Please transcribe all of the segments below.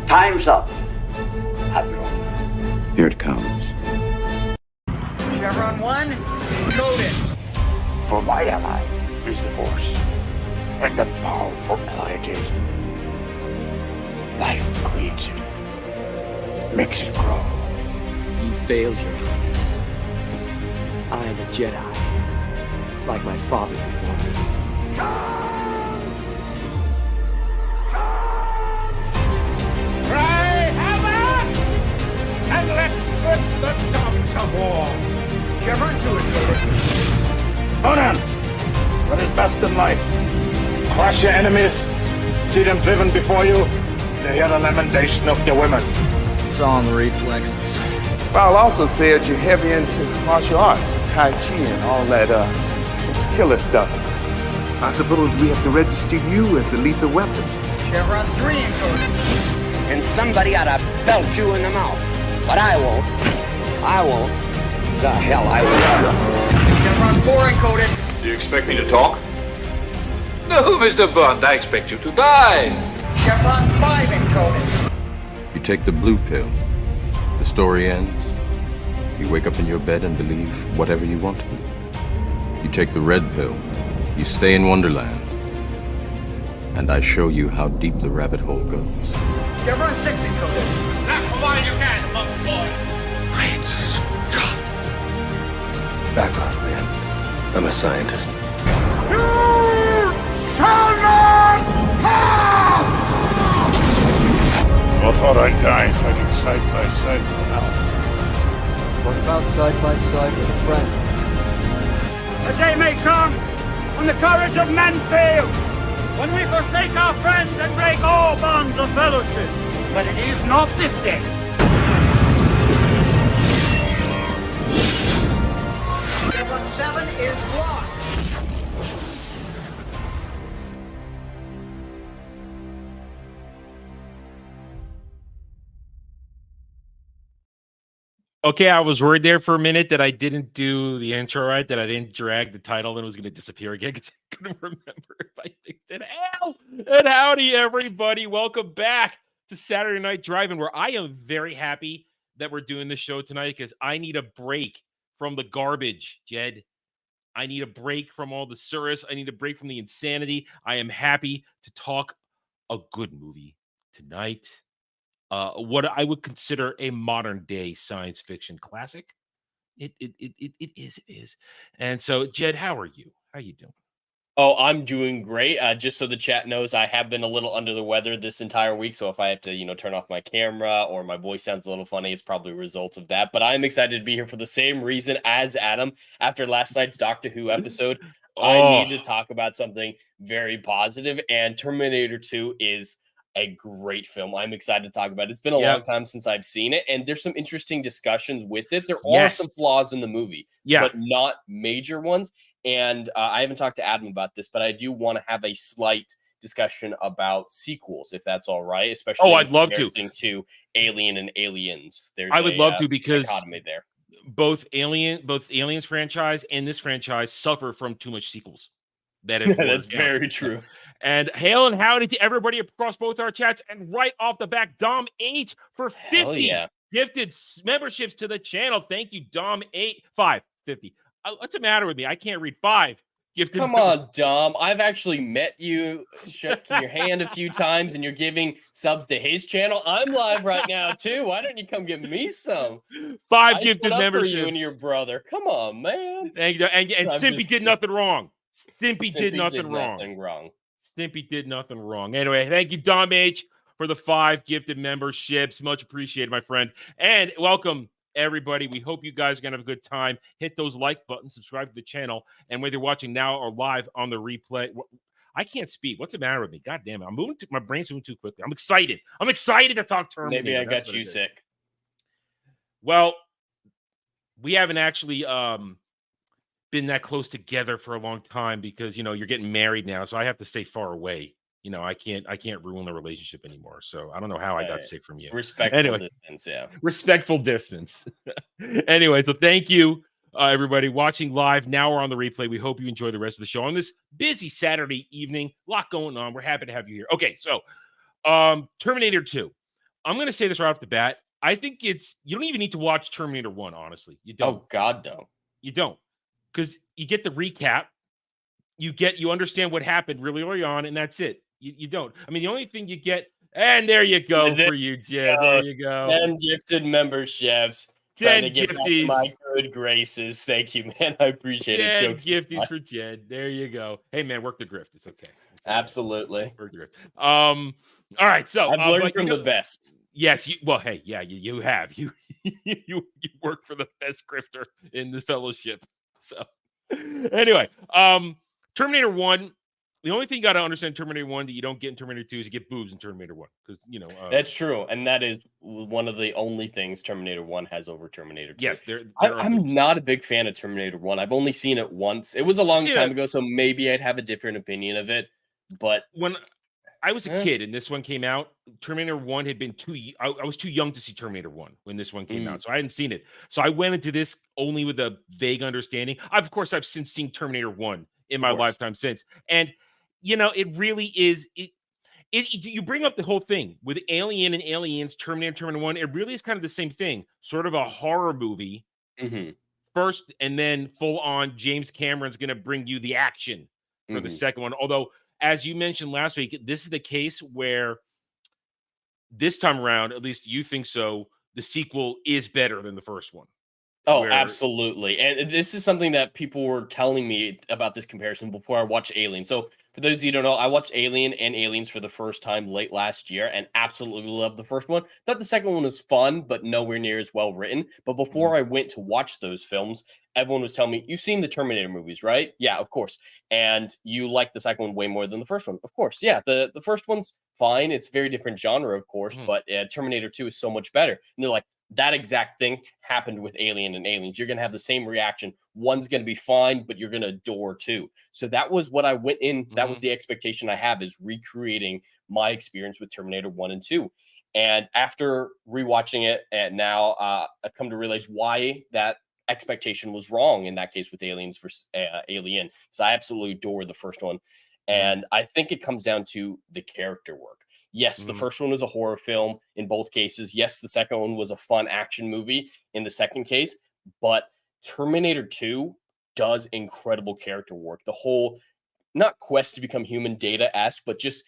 Time's up, Admiral. Here it comes. Chevron 1, coded. For my ally is the Force, and the powerful ally it is. Life creates it, makes it grow. You failed, Your Highness. I am a Jedi, like my father before me. Cry hammer, and let's set the tongues of war. Chevron 2 is coded. Conan, what is best in life? Crush your enemies, see them driven before you, to hear the lamentation of your women. It's all in the reflexes. I'll also say that you're heavy into martial arts, Tai Chi and all that killer stuff. I suppose we have to register you as a lethal weapon. Chevron 3 encoded. And somebody ought to belt you in the mouth. But I won't. I won't. The hell I will. Chevron 4 encoded. Do you expect me to talk? No, Mr. Bond, I expect you to die. Chevron 5 encoded. You take the blue pill. The story ends. You wake up in your bed and believe whatever you want to. You take the red pill. You stay in Wonderland. And I show you how deep the rabbit hole goes. Chevron 6 encoded. Not for while you can, monkey boy. Great Scott. Background, man. I'm a scientist. You shall not pass! I thought I'd die fighting side by side with an elf. What about side by side with a friend? A day may come when the courage of men fails, when we forsake our friends and break all bonds of fellowship. But it is not this day. Chevron 7 is locked. Okay, I was worried there for a minute that I didn't do the intro right, that I didn't drag the title and it was going to disappear again because I couldn't remember if I fixed it. Hell, and howdy, everybody. Welcome back to Saturday Night Drive-In, where I am very happy that we're doing this show tonight because I need a break from the garbage, Jed. I need a break from all the service. I need a break from the insanity. I am happy to talk a good movie tonight. What I would consider a modern day science fiction classic. It is. And so, Jed, how are you? How you doing? Oh, I'm doing great. Just so the chat knows, I have been a little under the weather this entire week. So if I have to, turn off my camera or my voice sounds a little funny, it's probably a result of that. But I'm excited to be here for the same reason as Adam. After last night's Doctor Who episode, I need to talk about something very positive. And Terminator 2 is a great film. I'm excited to talk about it. It's been a long time since I've seen it, and there's some interesting discussions with it. There are some flaws in the movie, but not major ones. And I haven't talked to Adam about this, but I do want to have a slight discussion about sequels, if that's all right. Especially, I'd love to Alien and Aliens. I would love to because there. Both Aliens franchise and this franchise suffer from too much sequels. That's very true. And hail and howdy to everybody across both our chats. And right off the back, Dom H for 50 gifted memberships to the channel. Thank you, Dom 550. What's the matter with me? I can't read 5 gifted. Come on, Dom. I've actually met you, shaking your hand a few times, and you're giving subs to his channel. I'm live right now too. Why don't you come give me some? 5 gifted memberships. For you and your brother. Come on, man. Thank you. And Simpy did nothing wrong. Stimpy did nothing wrong. Stimpy did nothing wrong. Anyway, thank you, Dom H, for the 5 gifted memberships. Much appreciated, my friend. And welcome, everybody. We hope you guys are going to have a good time. Hit those like buttons, subscribe to the channel. And whether you're watching now or live on the replay, I can't speak. What's the matter with me? God damn it. My brain's moving too quickly. I'm excited. I'm excited to talk Terminator. Maybe I got you sick. Well, we haven't actually been that close together for a long time because you're getting married now, so I have to stay far away. I can't ruin the relationship anymore. So I don't know how I got sick from you. Respectful distance, yeah. Respectful distance. Anyway, so thank you, everybody watching live. Now we're on the replay. We hope you enjoy the rest of the show on this busy Saturday evening. A lot going on. We're happy to have you here. Okay, so Terminator 2. I'm going to say this right off the bat. I think you don't even need to watch Terminator 1, honestly. You don't. Oh, God, no. You don't. Because you get the recap. You understand what happened really early on, and that's it. You don't. I mean, the only thing you get, and there you go for you, Jed. There you go. 10 gifted memberships. Trying to get back to my good graces. Thank you, man. I appreciate it. Jokes gifties for Jed. There you go. Hey, man, work the grift. It's okay. Absolutely. Work the grift. All right. So I've learned from the best. Yes. Hey, yeah, you have. You work for the best grifter in the fellowship. So anyway, Terminator 1. The only thing you got to understand in Terminator 1 that you don't get in Terminator 2 is you get boobs in Terminator 1. Because, that's true. And that is one of the only things Terminator 1 has over Terminator 2. Yes, I'm not a big fan of Terminator 1. I've only seen it once. It was a long time ago, so maybe I'd have a different opinion of it. But when I was a kid and this one came out, Terminator 1 had been I was too young to see Terminator 1 when this one came out. So I hadn't seen it. So I went into this only with a vague understanding. Of course, I've since seen Terminator 1 in my lifetime since. And it really is. You bring up the whole thing with Alien and Aliens, Terminator 1. It really is kind of the same thing, sort of a horror movie first, and then full on James Cameron's going to bring you the action for the second one. Although, as you mentioned last week, this is the case where this time around, at least you think so, the sequel is better than the first one. Oh, absolutely. And this is something that people were telling me about this comparison before I watched Alien. So for those of you who don't know, I watched Alien and Aliens for the first time late last year and absolutely loved the first one. Thought the second one was fun, but nowhere near as well written. But before I went to watch those films, everyone was telling me, you've seen the Terminator movies, right? Yeah, of course. And you like the second one way more than the first one. Of course. Yeah, the first one's fine. It's a very different genre, of course, but Terminator 2 is so much better. And they're like, that exact thing happened with Alien and Aliens. You're going to have the same reaction. One's going to be fine, but you're going to adore two. So that was what I went in. That was the expectation I have, is recreating my experience with Terminator 1 and 2. And after rewatching it, and now I've come to realize why that expectation was wrong in that case with Aliens versus Alien. Because I absolutely adore the first one. And I think it comes down to the character work. Yes, the first one was a horror film in both cases. Yes, the second one was a fun action movie in the second case. But Terminator 2 does incredible character work. The whole, not quest to become human data-esque, but just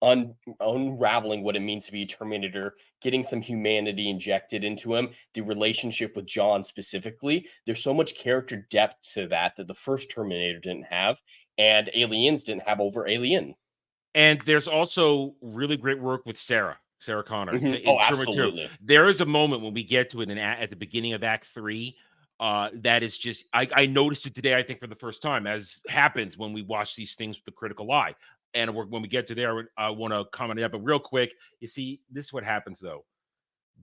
unraveling what it means to be a Terminator, getting some humanity injected into him, the relationship with John specifically. There's so much character depth to that the first Terminator didn't have, and Aliens didn't have over Alien. And there's also really great work with Sarah Connor. Oh, absolutely. There is a moment when we get to it at the beginning of Act 3 that is just, I noticed it today, I think, for the first time, as happens when we watch these things with the critical eye. And when we get to there, I want to comment on that. But real quick, you see, this is what happens, though.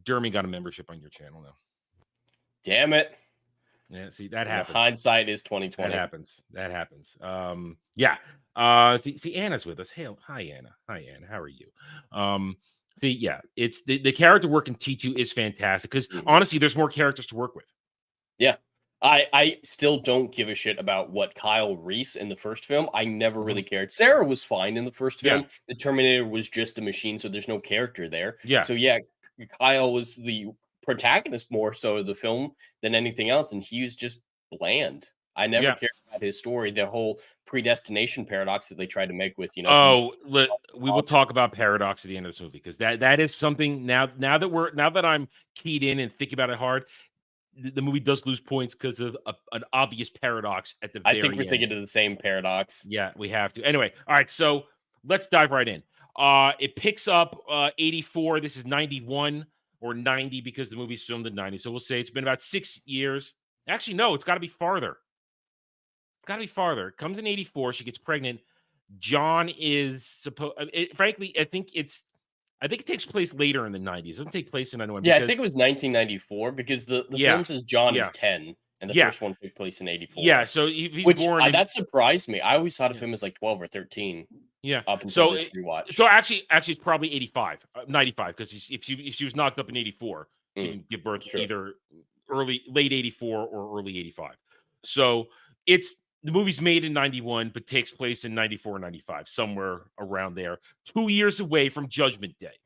Dermy got a membership on your channel now. Damn it. Yeah, see, that happens. Hindsight is 2020. That happens. Yeah. See, Anna's with us. Hey, hi, Anna. How are you? It's the character work in T2 is fantastic because honestly, there's more characters to work with. Yeah. I still don't give a shit about what Kyle Reese in the first film. I never really cared. Sarah was fine in the first film. The Terminator was just a machine, so there's no character there. Yeah. So yeah, Kyle was the protagonist more so of the film than anything else, and he was just bland. I never cared about his story, the whole predestination paradox that they tried to make with, we will talk about paradox at the end of this movie, because that is something now that I'm keyed in and thinking about it hard, the movie does lose points because of an obvious paradox at the very end. I think we're thinking of the same paradox. Yeah, we have to. Anyway, all right, so let's dive right in. It picks up 84. This is 91 or 90 because the movie's filmed in 90. So we'll say it's been about 6 years. Actually, no, it's got to be farther. It comes in 84. She gets pregnant. John is supposed. Frankly, I think it takes place later in the 90s. It doesn't take place in 91. Yeah, I think it was 1994 because the film says John is 10, and the first one took place in 84. Yeah, so he's born. That surprised me. I always thought of him as like 12 or 13. Yeah. Up until this rewatch. So actually, it's probably 85, 95, because if she was knocked up in 84, she can give birth either late 84 or early 85. So the movie's made in 91, but takes place in 94 or 95, somewhere around there, 2 years away from Judgment Day,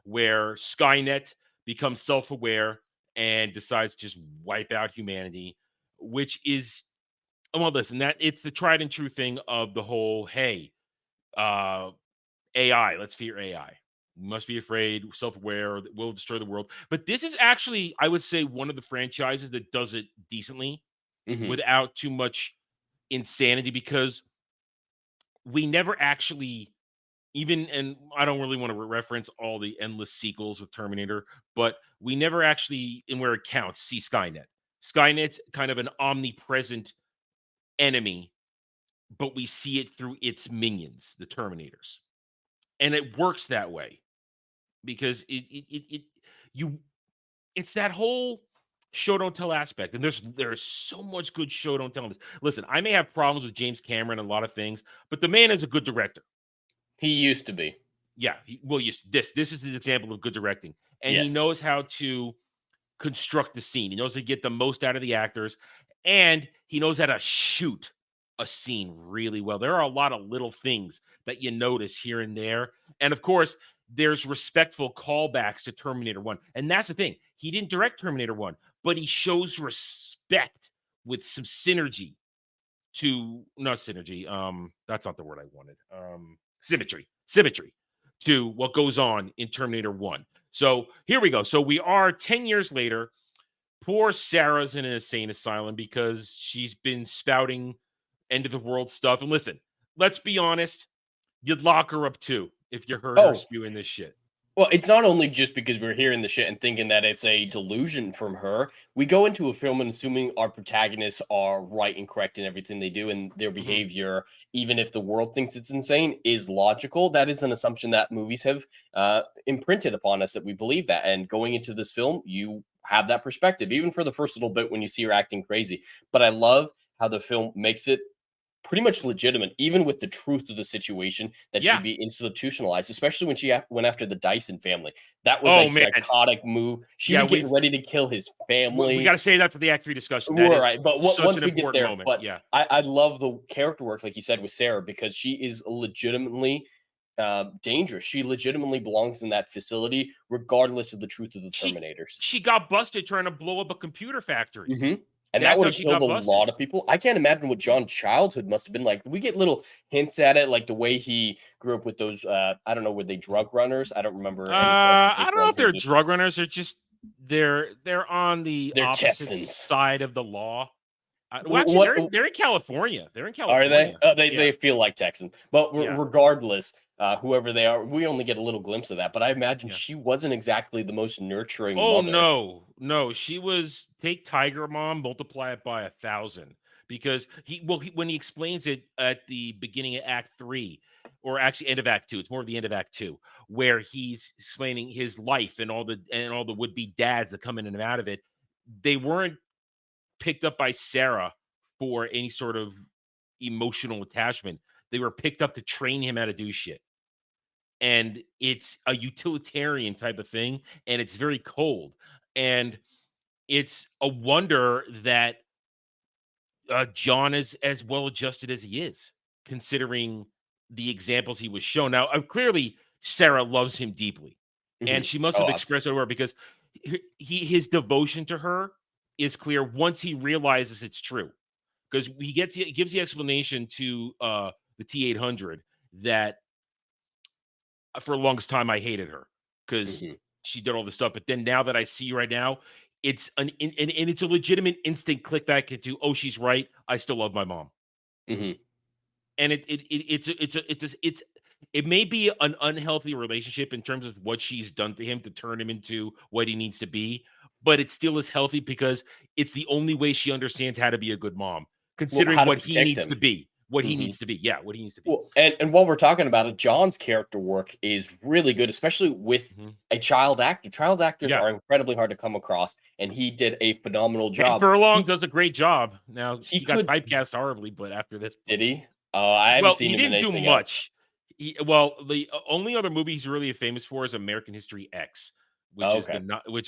where Skynet becomes self-aware and decides to just wipe out humanity, which is, well, listen, that it's the tried and true thing of the whole, hey, uh, AI, let's fear AI. We must be afraid, self-aware, that will destroy the world. But this is actually, I would say, one of the franchises that does it decently Mhm. without too much insanity, because we never actually even, and I don't really want to reference all the endless sequels with Terminator, but we never actually, in where it counts, see Skynet. Skynet's kind of an omnipresent enemy, but we see it through its minions, the Terminators. And it works that way because you it's that whole show don't tell aspect. And there's so much good show don't tell in this. Listen, I may have problems with James Cameron and a lot of things, but the man is a good director. He used to be. Yeah, well, this is an example of good directing, and he Yes. knows how to construct the scene. He knows how to get the most out of the actors, and he knows how to shoot a scene really well. There are a lot of little things that you notice here and there, and of course, there's respectful callbacks to Terminator 1. And that's the thing. He didn't direct Terminator 1, but he shows respect with some synergy to, not synergy, that's not the word I wanted. Symmetry to what goes on in Terminator 1. So here we go. So we are 10 years later. Poor Sarah's in an insane asylum because she's been spouting end of the world stuff. And listen, let's be honest, you'd lock her up too if you heard her Oh, spewing this shit. well, it's not only just because we're hearing the shit and thinking that it's a delusion from her. We go into a film and assuming our protagonists are right and correct in everything they do, and their behavior, even if the world thinks it's insane, is logical. That is an assumption that movies have imprinted upon us, that we believe that. And going into this film, you have that perspective, even for the first little bit when you see her acting crazy. But I love how the film makes it pretty much legitimate, even with the truth of the situation, that Yeah. she'd be institutionalized, especially when she went after the Dyson family. That was Oh, a man. psychotic move. She Yeah, was getting ready to kill his family. We got to say that for the Act 3 discussion. That is Right, but such once an we get important there, moment. but Yeah. I love the character work, like you said, with Sarah, because she is legitimately dangerous. She legitimately belongs in that facility, regardless of the truth of the Terminators. She got busted trying to blow up a computer factory. And That's that would how have she killed got a busted. lot of people. I can't imagine what John's childhood must have been like. We get little hints at it, like the way he grew up with those. I don't know, were they drug runners? I don't remember. I don't know if they're drug runners. They're just they're on the They're opposite Texans. side of the law. Well, actually, What they're in California. They're in are they? California. They feel like Texans, but Yeah. regardless, whoever they are, we only get a little glimpse of that. But I imagine Yeah. she wasn't exactly the most nurturing Oh mother. no, she was, take Tiger Mom, multiply it by 1,000, because when he explains it at the beginning of Act 3, or actually end of Act 2, it's more of the end of Act 2, where he's explaining his life and all the would be dads that come in and out of it. They weren't picked up by Sarah for any sort of emotional attachment. They were picked up to train him how to do shit. And it's a utilitarian type of thing, and it's very cold. And it's a wonder that John is as well adjusted as he is, considering the examples he was shown. Now, clearly, Sarah loves him deeply, and she must Oh, have expressed it to her, because his devotion to her is clear once he realizes it's true. Because he gives the explanation to the T-800 that for the longest time I hated her because she did all this stuff. But then now that I see right now, it's and it's a legitimate instant click back into, oh, she's right. I still love my mom. And it may be an unhealthy relationship in terms of what she's done to him to turn him into what he needs to be, but it still is healthy because it's the only way she understands how to be a good mom, considering how to what he protect needs him. to be. What he needs to be. Yeah, what he needs to be. Well, and while we're talking about it, John's character work is really good, especially with a child actor. Child actors are incredibly hard to come across, and he did a phenomenal job. Furlong does a great job. Now he got could- typecast horribly, but after this, Did he? I haven't seen he him in didn't do anything much. else. The only other movie he's really famous for is American History X, which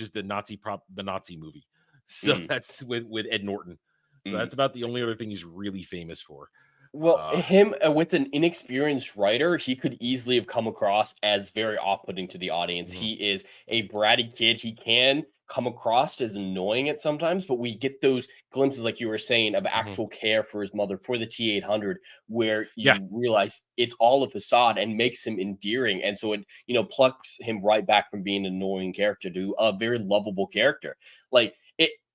is the Nazi movie. So that's with Ed Norton. So that's about the only other thing he's really famous for. Well, him with an inexperienced writer, he could easily have come across as very off-putting to the audience. He is a bratty kid. He can come across as annoying at sometimes, but we get those glimpses, like you were saying, of actual care for his mother, for the T-800, where you realize it's all a facade and makes him endearing. And so it, plucks him right back from being an annoying character to a very lovable character. Like,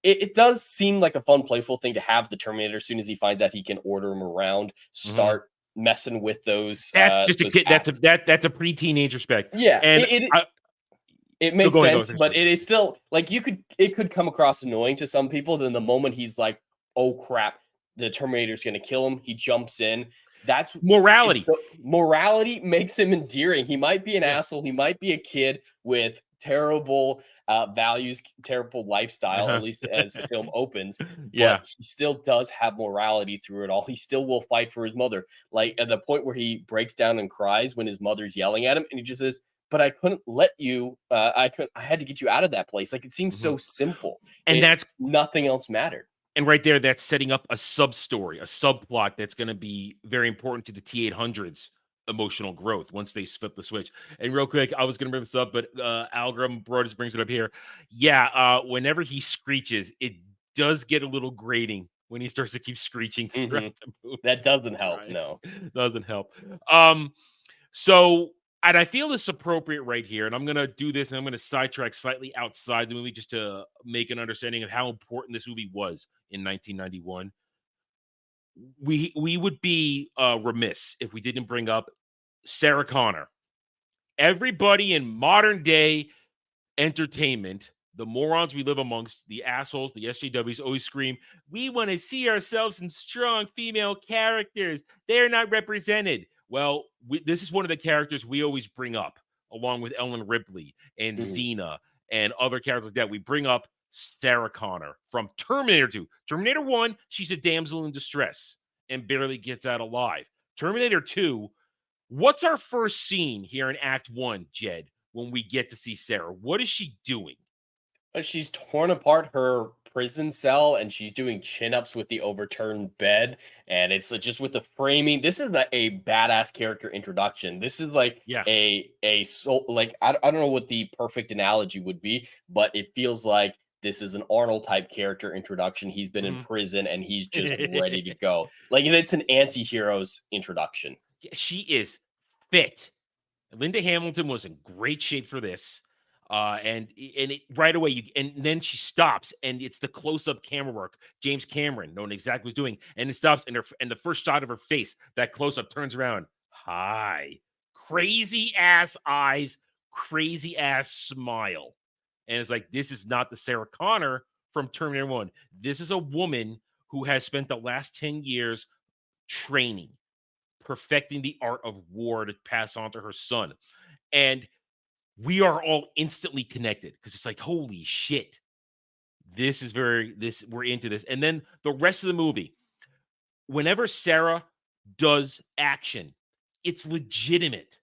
it does seem like a fun, playful thing to have the Terminator, as soon as he finds out he can order him around, start messing with those. That's just a those kid. acts. That's a pre-teenage spec. Yeah, and it makes go sense, ahead. but it is still like it could come across annoying to some people. Then the moment he's like, "Oh crap, the Terminator's going to kill him," he jumps in. That's morality. Morality makes him endearing. He might be an asshole. He might be a kid with terrible values, terrible lifestyle, at least as the film opens. But he still does have morality through it all. He still will fight for his mother. Like at the point where he breaks down and cries when his mother's yelling at him, and he just says, "But I couldn't let you. I had to get you out of that place." Like it seems so simple, and that's nothing else mattered. And right there, that's setting up a sub-story, a subplot that's going to be very important to the T-800's emotional growth once they flip the switch. And real quick, I was going to bring this up, but Algram Brodus brings it up here. Yeah, whenever he screeches, it does get a little grating when he starts to keep screeching throughout the movie. That doesn't help. No, doesn't help. And I feel this appropriate right here, and I'm going to do this, and I'm going to sidetrack slightly outside the movie just to make an understanding of how important this movie was in 1991. We would be remiss if we didn't bring up Sarah Connor. Everybody in modern day entertainment, the morons we live amongst, the assholes, the SJWs always scream, "We want to see ourselves in strong female characters. They're not represented." Well, this is one of the characters we always bring up, along with Ellen Ripley and Xena and other characters like that. We bring up Sarah Connor from Terminator 2. Terminator 1, she's a damsel in distress and barely gets out alive. Terminator 2, what's our first scene here in Act 1, Jed, when we get to see Sarah? What is she doing? She's torn apart her prison cell and she's doing chin-ups with the overturned bed, and it's just with the framing. This is a badass character introduction. This is like I don't know what the perfect analogy would be, but it feels like this is an Arnold type character introduction. He's been in prison and he's just ready to go. Like it's an anti-hero's introduction. She is fit. Linda Hamilton was in great shape for this. And it right away, and then she stops, and it's the close-up camera work. James Cameron, knowing exactly what he's doing, and it stops, and the first shot of her face, that close-up turns around. Hi, crazy ass eyes, crazy ass smile, and it's like, this is not the Sarah Connor from Terminator 1. This is a woman who has spent the last 10 years training, perfecting the art of war to pass on to her son, and we are all instantly connected because it's like, holy shit, we're into this. And then the rest of the movie, whenever Sarah does action, it's legitimate.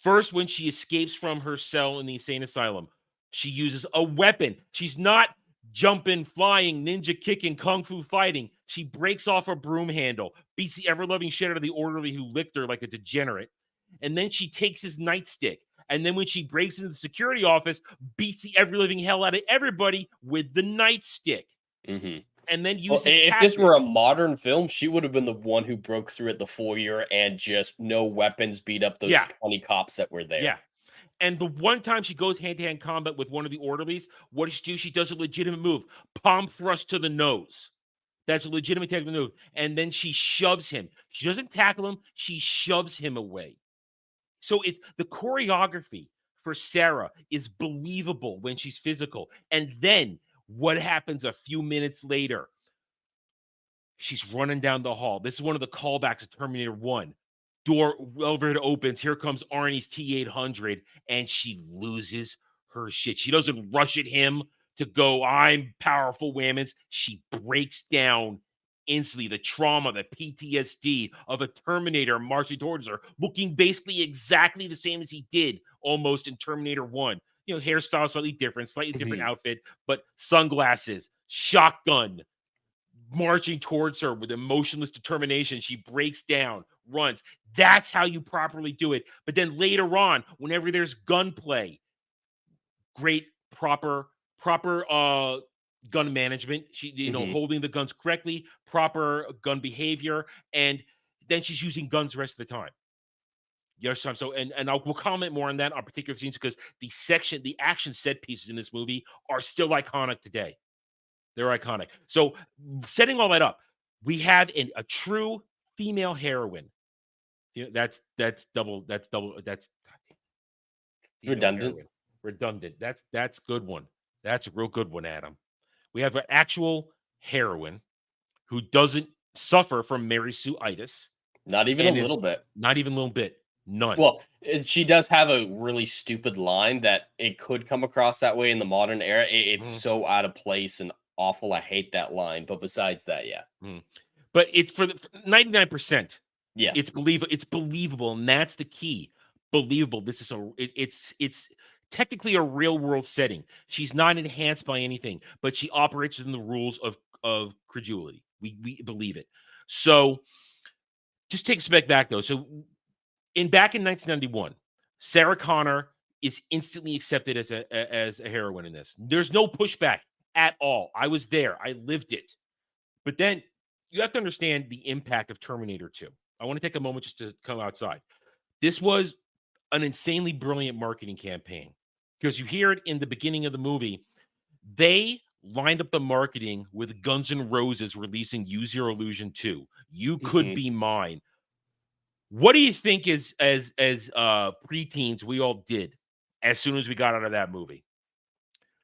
First, when she escapes from her cell in the insane asylum, she uses a weapon. She's not jumping, flying, ninja kicking, kung fu fighting. She breaks off a broom handle, beats the ever-loving shit out of the orderly who licked her like a degenerate. And then she takes his nightstick. And then when she breaks into the security office, beats the ever-living hell out of everybody with the nightstick. And then uses if this were a modern film, she would have been the one who broke through at the foyer and just no weapons beat up those 20 cops that were there. Yeah. And the one time she goes hand-to-hand combat with one of the orderlies, what does she do? She does a legitimate move. Palm thrust to the nose. That's a legitimate technical move. And then she shoves him. She doesn't tackle him. She shoves him away. So it's the choreography for Sarah is believable when she's physical. And then what happens a few minutes later? She's running down the hall. This is one of the callbacks of Terminator 1. Door elevator opens. Here comes Arnie's T-800, and she loses her shit. She doesn't rush at him to go, I'm powerful, whammons. She breaks down instantly. The trauma, the PTSD of a Terminator marching towards her, looking basically exactly the same as he did almost in Terminator 1. You know, hairstyle slightly different outfit, but sunglasses, shotgun, marching towards her with emotionless determination. She breaks down, runs. That's how you properly do it. But then later on, whenever there's gunplay, great proper gun management. She, holding the guns correctly, proper gun behavior, and then she's using guns the rest of the time. Yes, so we'll comment more on that on particular scenes because the action set pieces in this movie are still iconic today. They're iconic. So setting all that up, we have a true female heroine. That's redundant. Heroine. Redundant. That's good one. That's a real good one, Adam. We have an actual heroine who doesn't suffer from Mary Sue-itis. Not even a little bit. Not even a little bit. None. Well, she does have a really stupid line that it could come across that way in the modern era. It's so out of place and awful. I hate that line. But besides that, yeah. But it's for 99%. Yeah, it's believable, and that's the key. Believable. This is it's technically a real world setting. She's not enhanced by anything, but she operates within the rules of credulity. We believe it. So just take a step back though. So back in 1991, Sarah Connor is instantly accepted as a heroine in this. There's no pushback at all. I was there. I lived it. But then you have to understand the impact of Terminator 2. I want to take a moment just to come outside. This was an insanely brilliant marketing campaign because you hear it in the beginning of the movie. They lined up the marketing with Guns N' Roses releasing Use Your Illusion 2. You Could Be Mine. What do you think as preteens we all did as soon as we got out of that movie?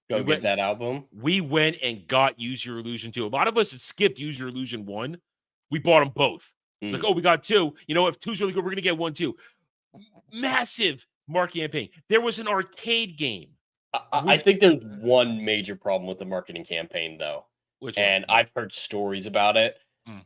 Get that album. We went and got Use Your Illusion 2. A lot of us had skipped Use Your Illusion 1. We bought them both. It's like, oh, we got 2. If 2's really good, we're going to get 1 too. Massive marketing campaign. There was an arcade game. I think there's one major problem with the marketing campaign, though. And I've heard stories about it.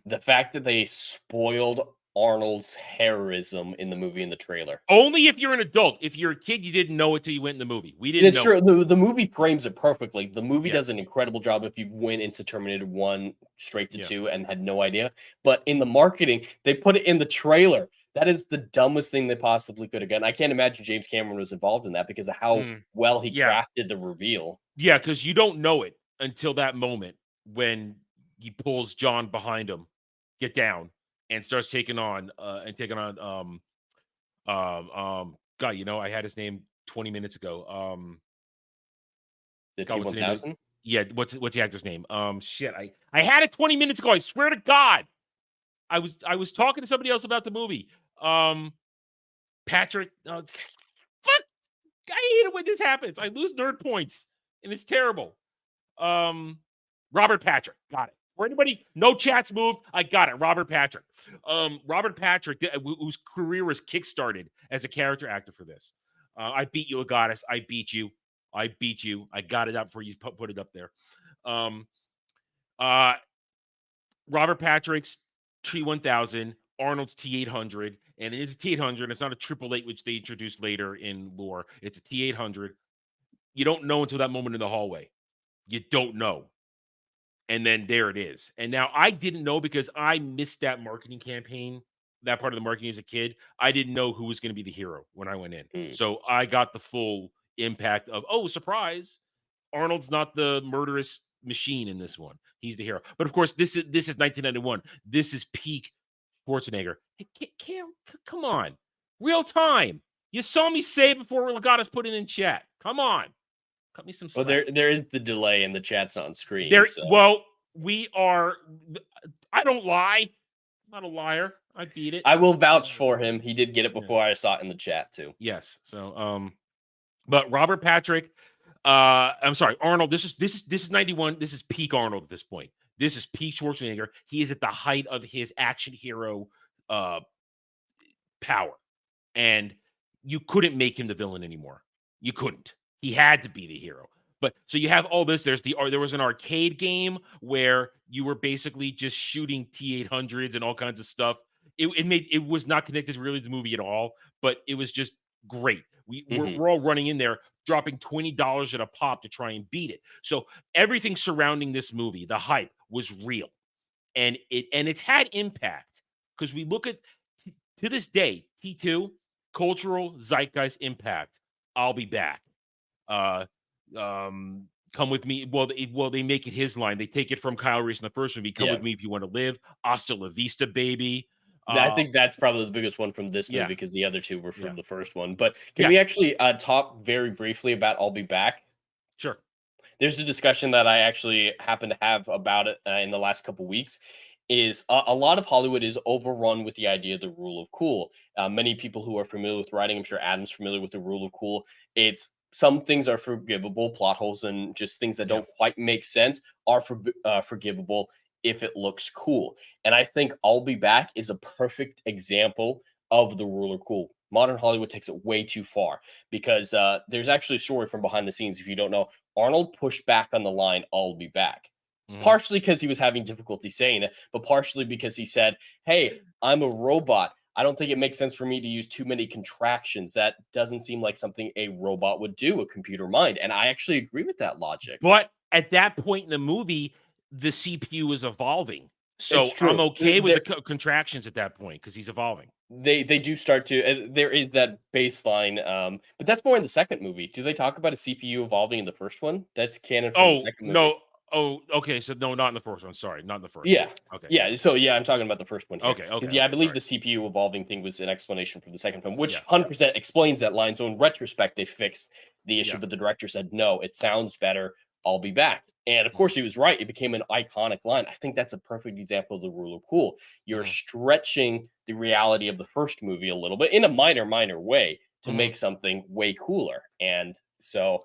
The fact that they spoiled Arnold's heroism in the movie in the trailer. Only if you're an adult. If you're a kid, you didn't know it till you went in the movie. We didn't know. It's true. The movie frames it perfectly. The movie does an incredible job if you went into Terminator 1 straight to 2 and had no idea. But in the marketing, they put it in the trailer. That is the dumbest thing they possibly could have done. I can't imagine James Cameron was involved in that because of how well he crafted the reveal. Yeah, because you don't know it until that moment when he pulls John behind him, get down, and starts taking on God, I had his name 20 minutes ago. The T-1000? Yeah, what's the actor's name? Shit, I had it 20 minutes ago. I swear to God. I was talking to somebody else about the movie. Patrick. Fuck! I hate it when this happens. I lose nerd points, and it's terrible. Robert Patrick. Got it. For anybody, no chats moved. I got it. Robert Patrick. Robert Patrick, whose career was kickstarted as a character actor for this. I beat you, a goddess. I beat you. I beat you. I got it up before you put it up there. Robert Patrick's T-1000, Arnold's T-800, and it is a T-800. It's not a 888, which they introduced later in lore. It's a T-800. You don't know until that moment in the hallway. You don't know. And then there it is. And now I didn't know because I missed that marketing campaign, that part of the marketing as a kid. I didn't know who was going to be the hero when I went in. So I got the full impact of, oh, surprise. Arnold's not the murderous machine in this one. He's the hero. But of course, this is 1991. This is peak Schwarzenegger. Hey, come on. Real time. You saw me say it before Legatus put it in chat. Come on. Cut me some slack. Well, there is the delay and the chat's on screen. Well, we are. I don't lie. I'm not a liar. I beat it. I will vouch for him. He did get it before I saw it in the chat too. Yes. So, but Robert Patrick. I'm sorry, Arnold. This is 91. This is peak Arnold at this point. This is peak Schwarzenegger. He is at the height of his action hero power, and you couldn't make him the villain anymore. You couldn't. He had to be the hero. But so you have all this. There was an arcade game where you were basically just shooting T-800s and all kinds of stuff. It was not connected really to the movie at all, but it was just great. We're all running in there, dropping $20 at a pop to try and beat it. So everything surrounding this movie, the hype was real. and it's had impact because we look at to this day T2 cultural zeitgeist impact. I'll be back. Uh, come with me. Well, they make it his line. They take it from Kyle Reese in the first movie. Come with me if you want to live. Hasta la vista, baby. I think that's probably the biggest one from this movie yeah. because the other two were from the first one. But can Yeah. we actually talk very briefly about I'll Be Back? Sure. There's a discussion that I actually happen to have about it in the last couple weeks. Is a lot of Hollywood is overrun with the idea of the rule of cool. Many people who are familiar with writing, I'm sure Adam's familiar with the rule of cool. It's some things are forgivable, plot holes and just things that don't quite make sense are forgivable if it looks cool. And I think I'll Be Back is a perfect example of the rule of cool. Modern Hollywood takes it way too far because there's actually a story from behind the scenes. If you don't know, Arnold pushed back on the line, I'll be back. Partially because he was having difficulty saying it, but partially because he said, hey, I'm a robot. I don't think it makes sense for me to use too many contractions. That doesn't seem like something a robot would do, a computer mind. And I actually agree with that logic. But at that point in the movie, the CPU is evolving. So I'm okay with the contractions at that point because he's evolving. They do start to, there is that baseline, but that's more in the second movie. Do they talk about a CPU evolving in the first one? That's canon from the second movie. No. Oh, okay. So no, not in the first one. Sorry, not in the first. Yeah. one. Okay. Yeah. So yeah, I'm talking about the first one. Here. Okay. Yeah, I believe the CPU evolving thing was an explanation from the second film, which 100% explains that line. So in retrospect, they fixed the issue, but the director said, no, it sounds better. I'll be back. And of course, he was right. It became an iconic line. I think that's a perfect example of the rule of cool. You're stretching the reality of the first movie a little bit in a minor way to make something way cooler. And so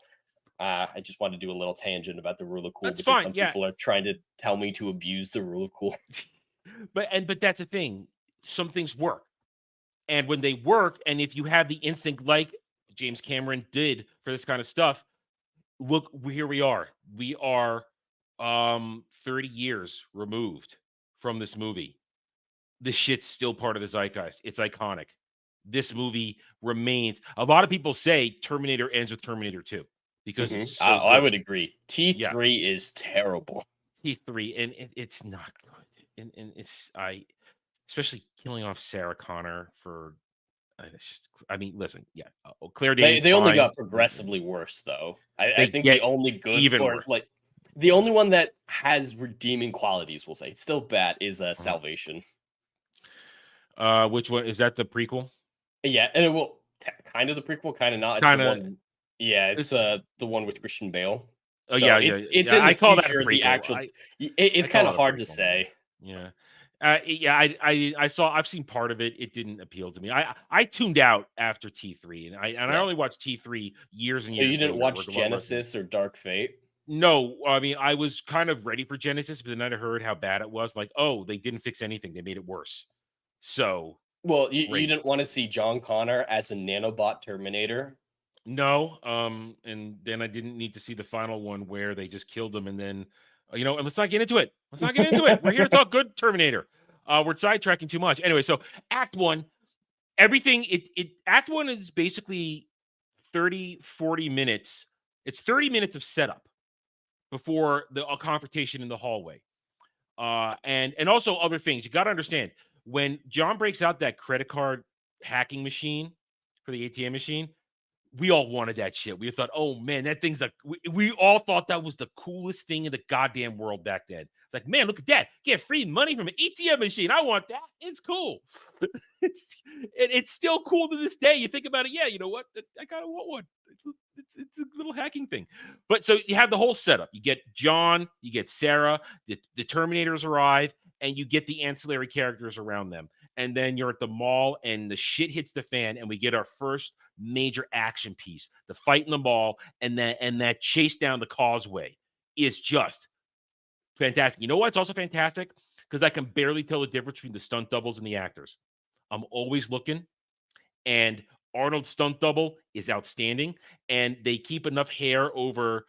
I just wanted to do a little tangent about the rule of cool because some people are trying to tell me to abuse the rule of cool. But that's the thing. Some things work. And when they work, and if you have the instinct like James Cameron did for this kind of stuff, look, here we are. We are 30 years removed from this movie. This shit's still part of the zeitgeist. It's iconic. This movie remains. A lot of people say Terminator ends with Terminator 2 because it's so I would agree. T3 is terrible. T3 and it's not good. And it's especially killing off Sarah Connor for it's just, I mean, listen, Claire Danes. They only got progressively worse, though. I think the only good, even or like the only one that has redeeming qualities, we'll say, it's still bad, is Salvation. Which one is that? The prequel? Yeah, and it will kind of the prequel, kind of not. It's the one, it's the one with Christian Bale. Oh, so it's in the call future, that a the actual. It's kind of hard to say. Yeah. I've seen part of it. It didn't appeal to me. I tuned out after T3 and I only watched T3 years and years. You didn't watch Genesis or Dark Fate? No, I mean, I was kind of ready for Genesis, but then I heard how bad it was. Like, oh, they didn't fix anything. They made it worse. So, well, you didn't want to see John Connor as a nanobot Terminator? No. And then I didn't need to see the final one where they just killed him and then and let's not get into it. We're here to talk good Terminator. We're sidetracking too much. Anyway, so Act 1, everything, Act 1 is basically 30, 40 minutes. It's 30 minutes of setup before a confrontation in the hallway. And also other things. You got to understand, when John breaks out that credit card hacking machine for the ATM machine, we all wanted that shit. We thought, oh man, that thing's like, we all thought that was the coolest thing in the goddamn world back then. It's like, man, look at that. Get free money from an ATM machine. I want that. It's cool. It's still cool to this day. You think about it. Yeah, you know what? I kind of want one. It's a little hacking thing. But so you have the whole setup. You get John, you get Sarah, the Terminators arrive, and you get the ancillary characters around them. And then you're at the mall and the shit hits the fan and we get our first major action piece, the fight in the mall and that chase down the causeway is just fantastic. You know what's also fantastic? Because I can barely tell the difference between the stunt doubles and the actors. I'm always looking, and Arnold's stunt double is outstanding, and they keep enough hair over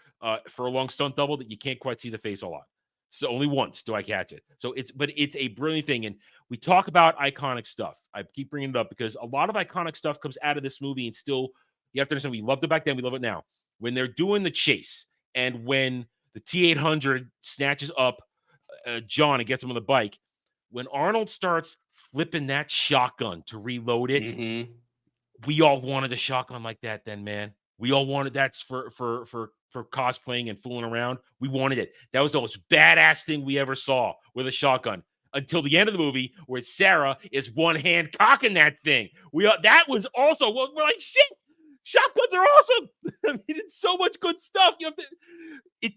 for a long stunt double that you can't quite see the face a lot. So only once do I catch it. So it's a brilliant thing. And we talk about iconic stuff. I keep bringing it up because a lot of iconic stuff comes out of this movie, and still you have to understand we loved it back then. We love it now. When they're doing the chase and when the T-800 snatches up John and gets him on the bike. When Arnold starts flipping that shotgun to reload it, we all wanted a shotgun like that then, man. We all wanted that for cosplaying and fooling around. We wanted it. That was the most badass thing we ever saw with a shotgun. Until the end of the movie, where Sarah is one hand cocking that thing. That was also, we're like, shit. Shotguns are awesome. I mean, it's so much good stuff. You have to.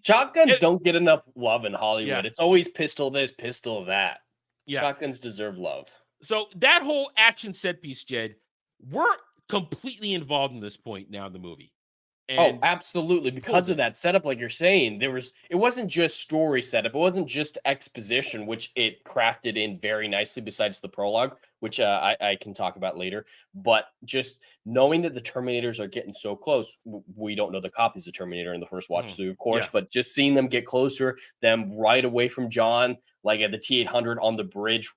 Shotguns don't get enough love in Hollywood. Yeah. It's always pistol this, pistol that. Yeah. Shotguns deserve love. So that whole action set piece, Jed, we're completely involved in this point now in the movie. And absolutely. Because of that setup, like you're saying, it wasn't just story setup. It wasn't just exposition, which it crafted in very nicely besides the prologue, which I can talk about later. But just knowing that the Terminators are getting so close, we don't know the copies of Terminator in the first watch through, of course, but just seeing them get closer, them right away from John, like at the T-800 on the bridge,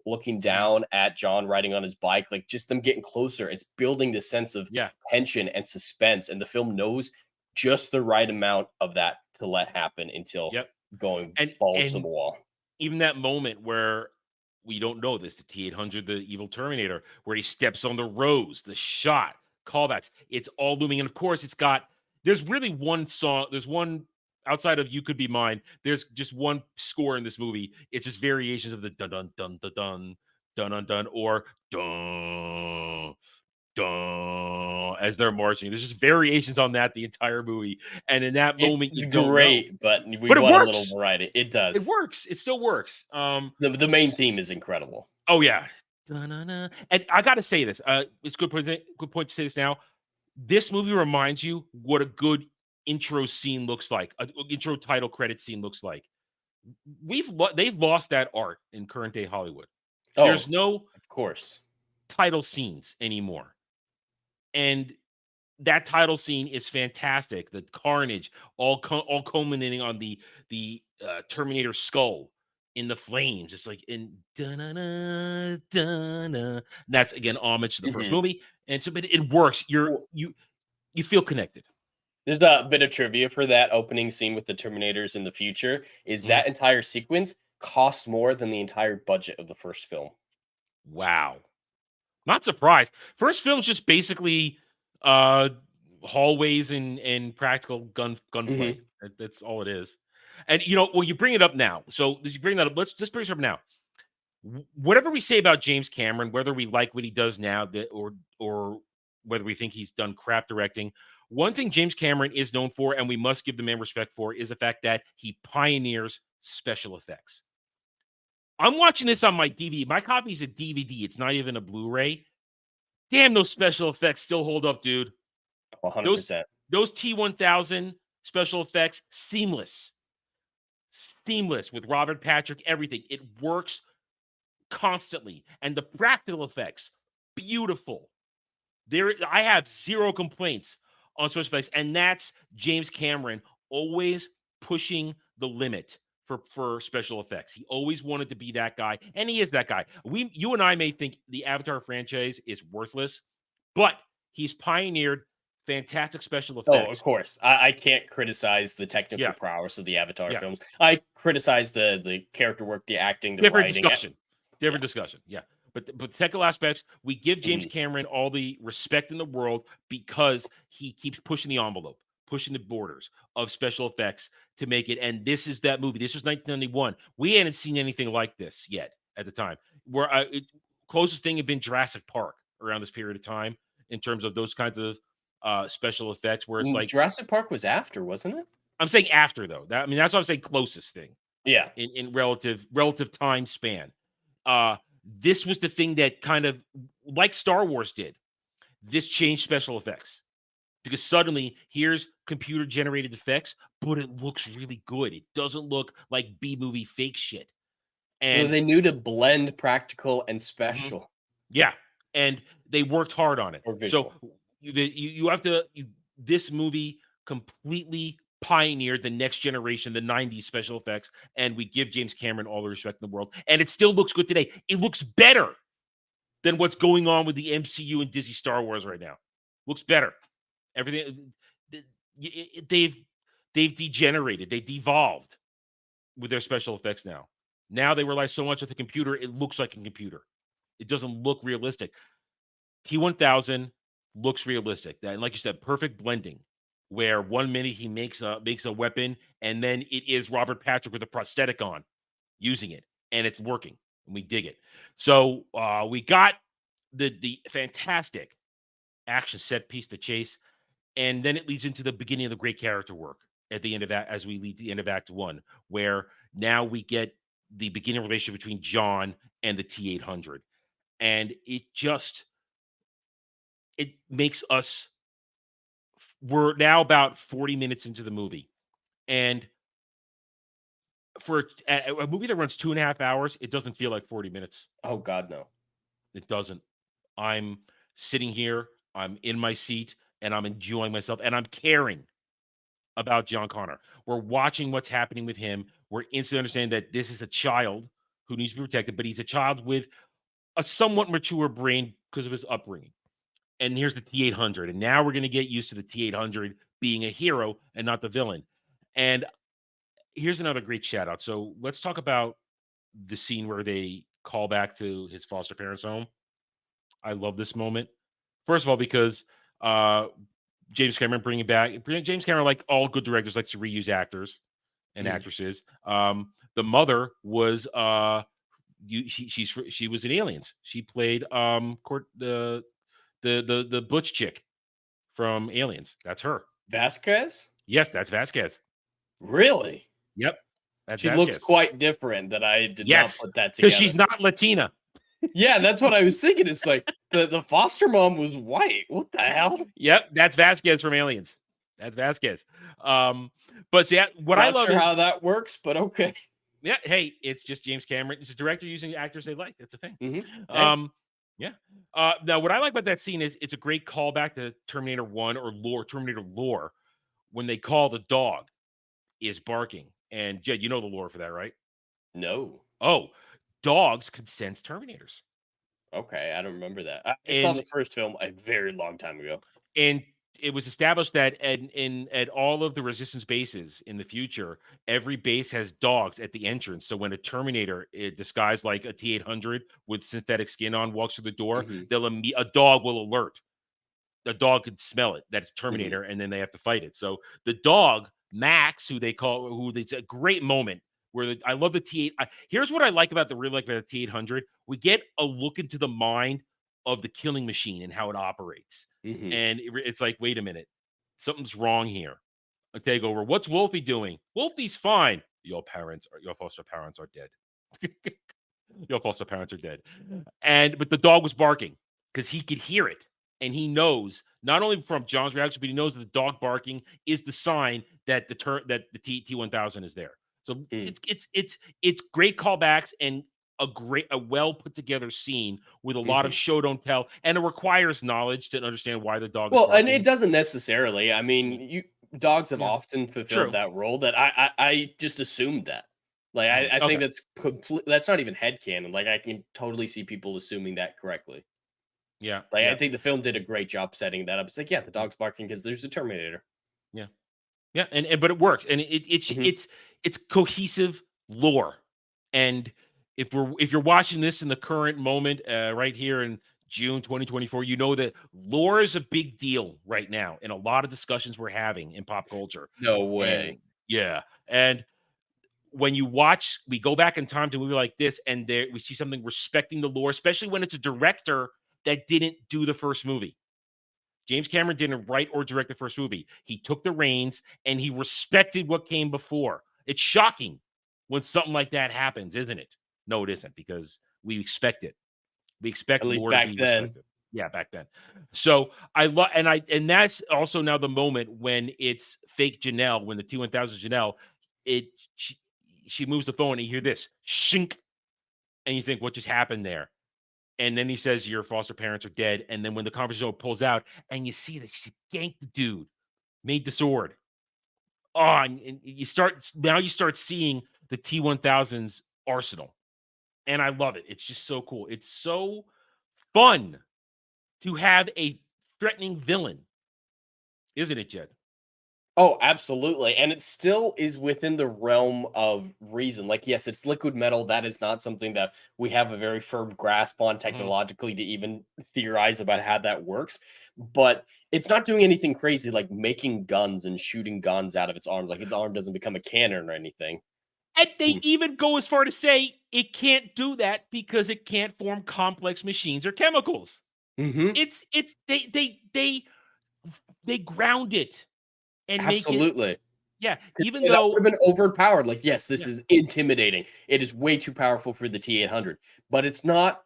looking down at John riding on his bike, like just them getting closer. It's building this sense of tension and suspense. And the film knows just the right amount of that to let happen until going balls to the wall. Even that moment where we don't know this, the T-800, the evil Terminator, where he steps on the rose, the shot, callbacks, it's all looming. And of course, there's really one song, there's one outside of You Could Be Mine, there's just one score in this movie. It's just variations of the dun dun dun dun dun dun dun dun or dun dun as they're marching. There's just variations on that the entire movie. And in that moment, it's great, but it want works. a little variety. It does. It works. It still works. The main theme is incredible. Oh yeah. Dun-dun-dun. And I gotta say this. It's good point to say this now. This movie reminds you what a good intro scene looks like, an intro title credit scene looks like. They've lost that art in current day Hollywood. There's no, of course, title scenes anymore, and that title scene is fantastic. The carnage, all culminating on the Terminator skull in the flames. It's like in da-na-na, da-na. That's again homage to the first movie, and so but it works. You feel connected. There's a bit of trivia for that opening scene with the Terminators in the future. Is that entire sequence cost more than the entire budget of the first film? Wow. Not surprised. First film's just basically hallways and practical gunplay. That's all it is. And you bring it up now. So you bring that up. Let's bring it up now. Whatever we say about James Cameron, whether we like what he does now, or whether we think he's done crap directing, one thing James Cameron is known for, and we must give the man respect for, is the fact that he pioneers special effects. I'm watching this on my DVD. My copy is a DVD. It's not even a Blu-ray. Damn, those special effects still hold up, dude. 100%. Those T-1000 special effects, seamless with Robert Patrick, everything. It works constantly. And the practical effects, beautiful. I have zero complaints on special effects, and that's James Cameron always pushing the limit for special effects. He always wanted to be that guy, and he is that guy. You and I may think the Avatar franchise is worthless, but he's pioneered fantastic special effects. Oh, of course. I can't criticize the technical prowess of the Avatar films. I criticize the character work, the acting, the writing. Different discussion. Yeah. But the technical aspects, we give James Cameron all the respect in the world because he keeps pushing the envelope, pushing the borders of special effects to make it. And this is that movie. This was 1991. We hadn't seen anything like this yet at the time. Where closest thing had been Jurassic Park around this period of time in terms of those kinds of special effects, where it's like Jurassic Park was after, wasn't it? I'm saying after though. That's what I'm saying. Closest thing. Yeah. In relative time span. This was the thing that kind of, like Star Wars did, this changed special effects. Because suddenly, here's computer-generated effects, but it looks really good. It doesn't look like B-movie fake shit. And they knew to blend practical and special. Yeah, and they worked hard on it. So you have to, this movie completely pioneered the next generation, the 90s special effects, and we give James Cameron all the respect in the world. And it still looks good today. It looks better than what's going on with the MCU and Disney Star Wars right now. Looks better. Everything they've degenerated, they devolved. with their special effects now. Now they rely so much on the computer, it looks like a computer. It doesn't look realistic. T-1000 looks realistic. That, and like you said, perfect blending. Where 1 minute he makes a weapon, and then it is Robert Patrick with a prosthetic on, using it, and it's working, and we dig it. So we got the fantastic action set piece, the chase, and then it leads into the beginning of the great character work at the end of that, as we lead to the end of Act 1, where now we get the beginning relationship between John and the T-800, and it makes us. We're now about 40 minutes into the movie, and for a movie that runs 2.5 hours, it doesn't feel like 40 minutes. Oh God, no. It doesn't. I'm sitting here, I'm in my seat, and I'm enjoying myself, and I'm caring about John Connor. We're watching what's happening with him. We're instantly understanding that this is a child who needs to be protected, but he's a child with a somewhat mature brain because of his upbringing. And here's the T-800, and now we're going to get used to the T-800 being a hero and not the villain. And here's another great shout out. So let's talk about the scene where they call back to his foster parents' home. I love this moment. First of all, because James Cameron bringing back James Cameron, like all good directors, likes to reuse actors and actresses. The mother was she was in Aliens. She played the butch chick from Aliens. That's her. Vasquez? Yes, that's Vasquez. Really? Yep. That's She Vasquez. looks quite different. That I did not put that together. Because she's not Latina. Yeah, that's what I was thinking. It's like the foster mom was white. What the hell? Yep, that's Vasquez from Aliens. That's Vasquez. But see, what I love is how that works, but okay. Yeah, hey, it's just James Cameron. It's a director using actors they like. That's a thing. Mm-hmm. Yeah. Now, what I like about that scene is it's a great callback to Terminator 1 or Terminator lore, when they call the dog is barking. And Jed, you know the lore for that, right? No. Oh, dogs can sense Terminators. Okay, I don't remember that. I saw the first film a very long time ago. And it was established that at all of the Resistance bases in the future, every base has dogs at the entrance. So when a Terminator disguised like a T-800 with synthetic skin on walks through the door, a dog will alert. The dog could smell it. That's Terminator, and then they have to fight it. So the dog, Max, it's a great moment where I love the T-8. Here's what I like about the T-800. We get a look into the mind of the killing machine and how it operates. And it's like, wait a minute, something's wrong here. I take over. What's Wolfie doing? Wolfie's fine. Your foster parents are dead. Your foster parents are dead. But the dog was barking because he could hear it. And he knows, not only from John's reaction, but he knows that the dog barking is the sign that the T-1000 is there. So it's great callbacks and a well put together scene with a lot of show don't tell, and it requires knowledge to understand why the dog. Well, and it doesn't necessarily. I mean, dogs have often fulfilled that role. That I just assumed that. Like I think that's complete. That's not even headcanon. Like I can totally see people assuming that correctly. Yeah, I think the film did a great job setting that up. It's like, yeah, the dog's barking because there's a Terminator. Yeah, but it works, and it's cohesive lore. And if you're watching this in the current moment, right here in June 2024, you know that lore is a big deal right now in a lot of discussions we're having in pop culture. No way. And when you watch, we go back in time to a movie like this, and we see something respecting the lore, especially when it's a director that didn't do the first movie. James Cameron didn't write or direct the first movie. He took the reins and he respected what came before. It's shocking when something like that happens, isn't it? No, it isn't, because we expect it. We expect lore to be respected. Yeah, back then. So I love, and that's also now the moment when it's fake Janelle, when the T-1000 Janelle, she moves the phone and you hear this shink, and you think, what just happened there? And then he says, your foster parents are dead. And then when the conversation pulls out and you see that she ganked the dude, made the sword. Oh, and you start seeing the T-1000's arsenal. And I love it. It's just so cool. It's so fun to have a threatening villain. Isn't it, Jed? Oh, absolutely. And it still is within the realm of reason. Like, yes, it's liquid metal. That is not something that we have a very firm grasp on technologically to even theorize about how that works. But it's not doing anything crazy like making guns and shooting guns out of its arm. Like its arm doesn't become a cannon or anything. And they Hmm. even go as far to say it can't do that because it can't form complex machines or chemicals. Mm-hmm. It's they ground it and make it, Absolutely. yeah, 'Cause even that though, would have been overpowered. Like, yes, this yeah. is intimidating. It is way too powerful for the T-800, but it's not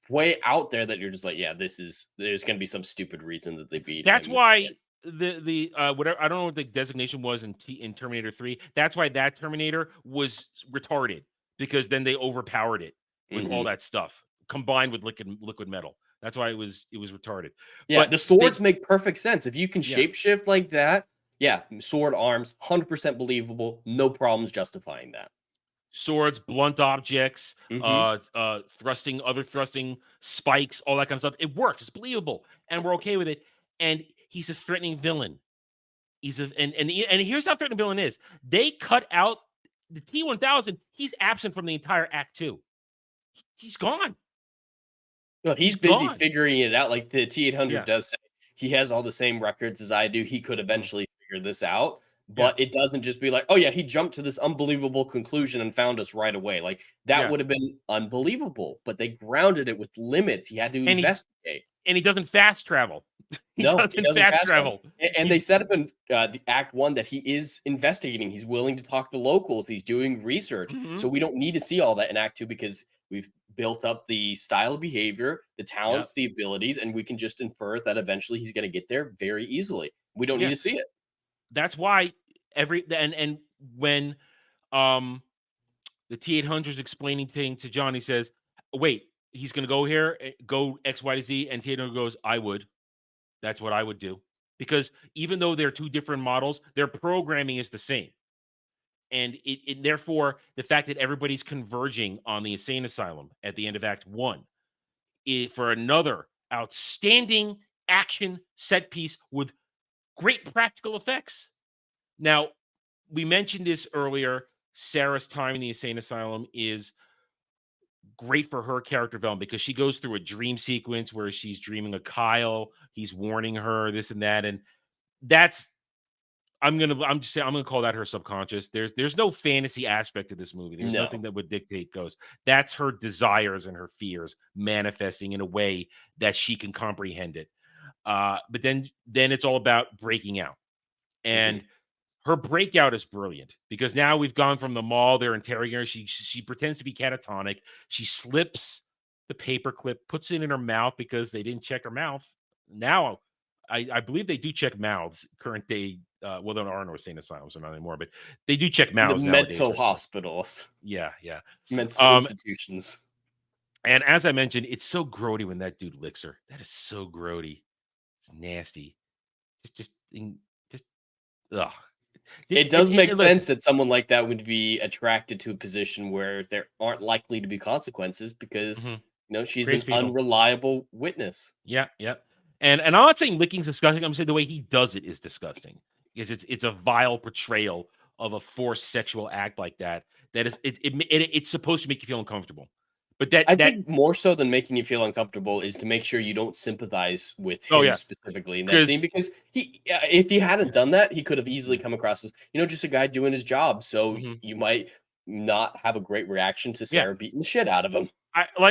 way out there that you're just like, yeah, there's gonna be some stupid reason that they beat That's him. why the whatever, I don't know what the designation was in Terminator 3. That's why that Terminator was retarded, because then they overpowered it with all Mhm. that stuff combined with liquid metal. That's why it was retarded. Yeah, But the swords they, make perfect sense. If you can yeah, shapeshift like that, yeah, sword arms, 100% believable, no problems justifying that. swords, blunt objects, Mhm. thrusting spikes, all that kind of stuff. It works. It's believable, and we're okay with it. And he's a threatening villain. He's a and here's how threatening villain is. They cut out the T-1000. He's absent from the entire Act 2. He's gone. Well, He's he's busy gone. figuring it out. Like the T-800 Yeah. does say, he has all the same records as I do. He could Mhm. eventually figure this out, Yeah. but it doesn't just be like, oh yeah, he jumped to this unbelievable conclusion and found us right away. Like that Yeah. would have been unbelievable, but they grounded it with limits. He had to And investigate. he doesn't fast travel. He No, he doesn't doesn't fast fast travel. travel. And they He's set up in the Act One that he is investigating. He's willing to talk to locals. He's doing research. So Mhm. we don't need to see all that in Act Two because we've built up the style of behavior, the Yep. talents, the abilities, and we can just infer that eventually he's going to get there very easily. We don't need Yeah. to see it. That's why and when um the T-800 is explaining things to John, he says, "Wait, he's gonna go here, go X, Y, to Z," and T-800 goes, "I would. That's what I would do." Because even though they're two different models, their programming is the same. And therefore, the fact that everybody's converging on the insane asylum at the end of Act 1 for another outstanding action set piece with great practical effects. Now, we mentioned this earlier. Sarah's time in the insane asylum is great for her character development because she goes through a dream sequence where she's dreaming of Kyle. He's warning her this and that, and that's I'm gonna call that her subconscious. There's no fantasy aspect to this movie. There's nothing No. that would dictate goes. That's her desires and her fears manifesting in a way that she can comprehend it. But then it's all about breaking out. Mhm. And her breakout is brilliant because now we've gone from the mall, they're interrogating her. She pretends to be catatonic. She slips the paperclip, puts it in her mouth because they didn't check her mouth. Now, I believe they do check mouths current day. Well, there are no insane asylums, so not anymore, but they do check The mouths nowadays mental for stuff. hospitals, Yeah, yeah. mental Um, institutions. and as I mentioned, it's so grody when that dude licks her. That is so grody. It's nasty. Just ugh. It does make Listen, sense that someone like that would be attracted to a position where there aren't likely to be consequences because, mhm, she's an crazy people. unreliable witness. Yeah, yeah. And I'm not saying licking's disgusting. I'm saying the way he does it is disgusting. Because it's a vile portrayal of a forced sexual act like that. That is it's supposed to make you feel uncomfortable. But I that think more so than making you feel uncomfortable is to make sure you don't sympathize with oh him yeah, specifically in that scene because because if he hadn't done that, he could have easily come across as, just a guy doing his job. So mhm, you might not have a great reaction to yeah. Sarah beating the shit out of him.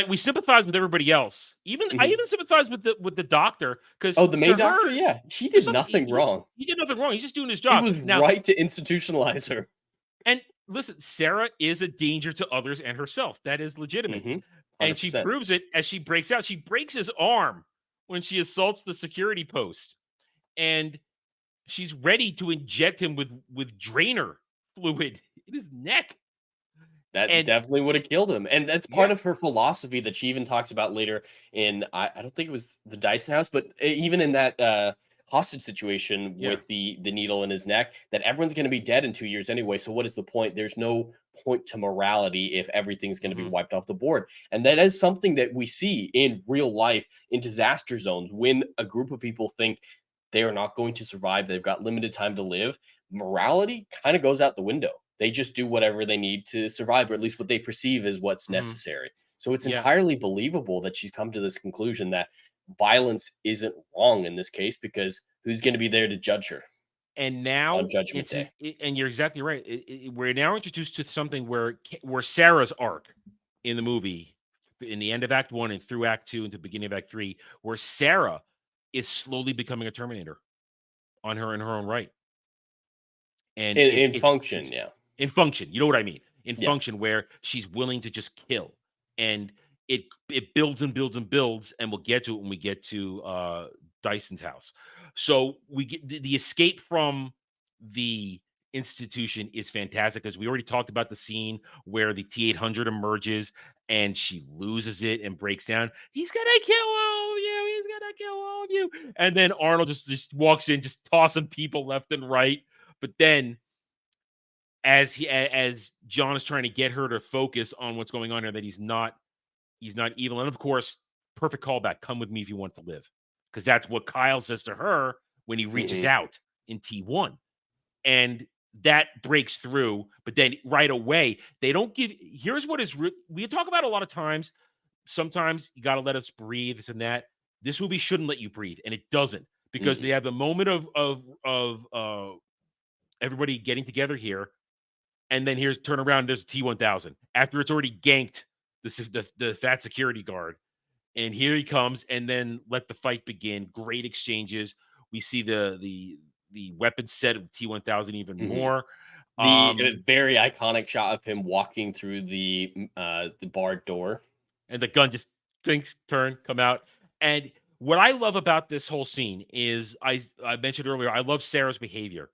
We sympathize with everybody else. I Mhm. even sympathize with the doctor because Oh, the to main doctor? her, Yeah, he there's did nothing nothing wrong. he did nothing wrong. He's just doing his He job. was Now, right to institutionalize her. and listen, Sarah is a danger to others and herself. That is legitimate. Mhm. And she 100%. proves it as she breaks out. She breaks his arm when she assaults the security post. And she's ready to inject him with drainer fluid in his neck. That And definitely would have killed him, and that's part yeah, of her philosophy that she even talks about later in I don't think it was the Dyson House, but even in that hostage situation yeah. with the needle in his neck, that everyone's going to be dead in 2 years anyway. So what is the point? There's no point to morality if everything's going to be Mhm. wiped off the board, and that is something that we see in real life in disaster zones when a group of people think they are not going to survive. They've got limited time to live. morality kind of goes out the window. They just do whatever they need to survive, or at least what they perceive as what's necessary. So it's entirely believable that she's come to this conclusion that violence isn't wrong in this case, because who's going to be there to judge her? And now on Judgment Day. And you're exactly right. We're now introduced to something where Sarah's arc in the movie, in the end of Act 1 and through Act 2 into the beginning of Act 3, where Sarah is slowly becoming a Terminator in her own right. And in function, in function, you know what I mean? In function, where she's willing to just kill, and it builds and builds and builds, and we'll get to it when we get to Dyson's house. So we get the escape from the institution is fantastic, because we already talked about the scene where the T-800 emerges and she loses it and breaks down. He's gonna kill all of you. He's gonna kill all of you. And then Arnold just walks in, just tossing people left and right. But then, as John is trying to get her to focus on what's going on here, that he's not evil. And of course, perfect callback. Come with me if you want to live, because that's what Kyle says to her when he reaches out in T1, and that breaks through. But then right away, they don't give. Here's what is we talk about a lot of times. Sometimes you got to let us breathe, this and that. This movie shouldn't let you breathe, and it doesn't, because they have the moment of everybody getting together here, and then here's turn around. There's a T-1000 after it's already ganked the fat security guard, and here he comes, and then let the fight begin. Great exchanges. We see the weapon set of T-1000 even more. The very iconic shot of him walking through the barred door, and the gun just thinks, turn, come out. And what I love about this whole scene is, I mentioned earlier, I love Sarah's behavior.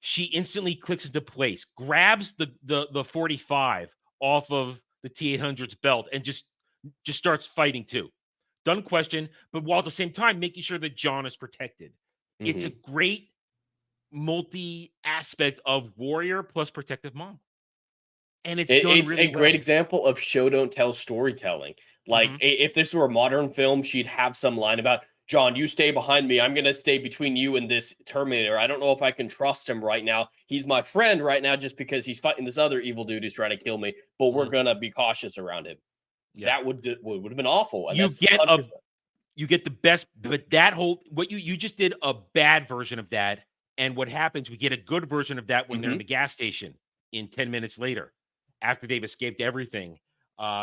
She instantly clicks into place, grabs the 45 off of the T-800's belt, and just starts fighting too. Done question, but while at the same time making sure that John is protected. It's a great multi-aspect of warrior plus protective mom. And it's done really a great example of show don't tell storytelling. Like if this were a modern film, she'd have some line about, John, you stay behind me. I'm going to stay between you and this Terminator. I don't know if I can trust him right now. He's my friend right now just because he's fighting this other evil dude who's trying to kill me, but we're going to be cautious around him. That would have been awful. And you get the best, but that whole, what you just did a bad version of that. And what happens, we get a good version of that when they're in the gas station in 10 minutes later, after they've escaped everything.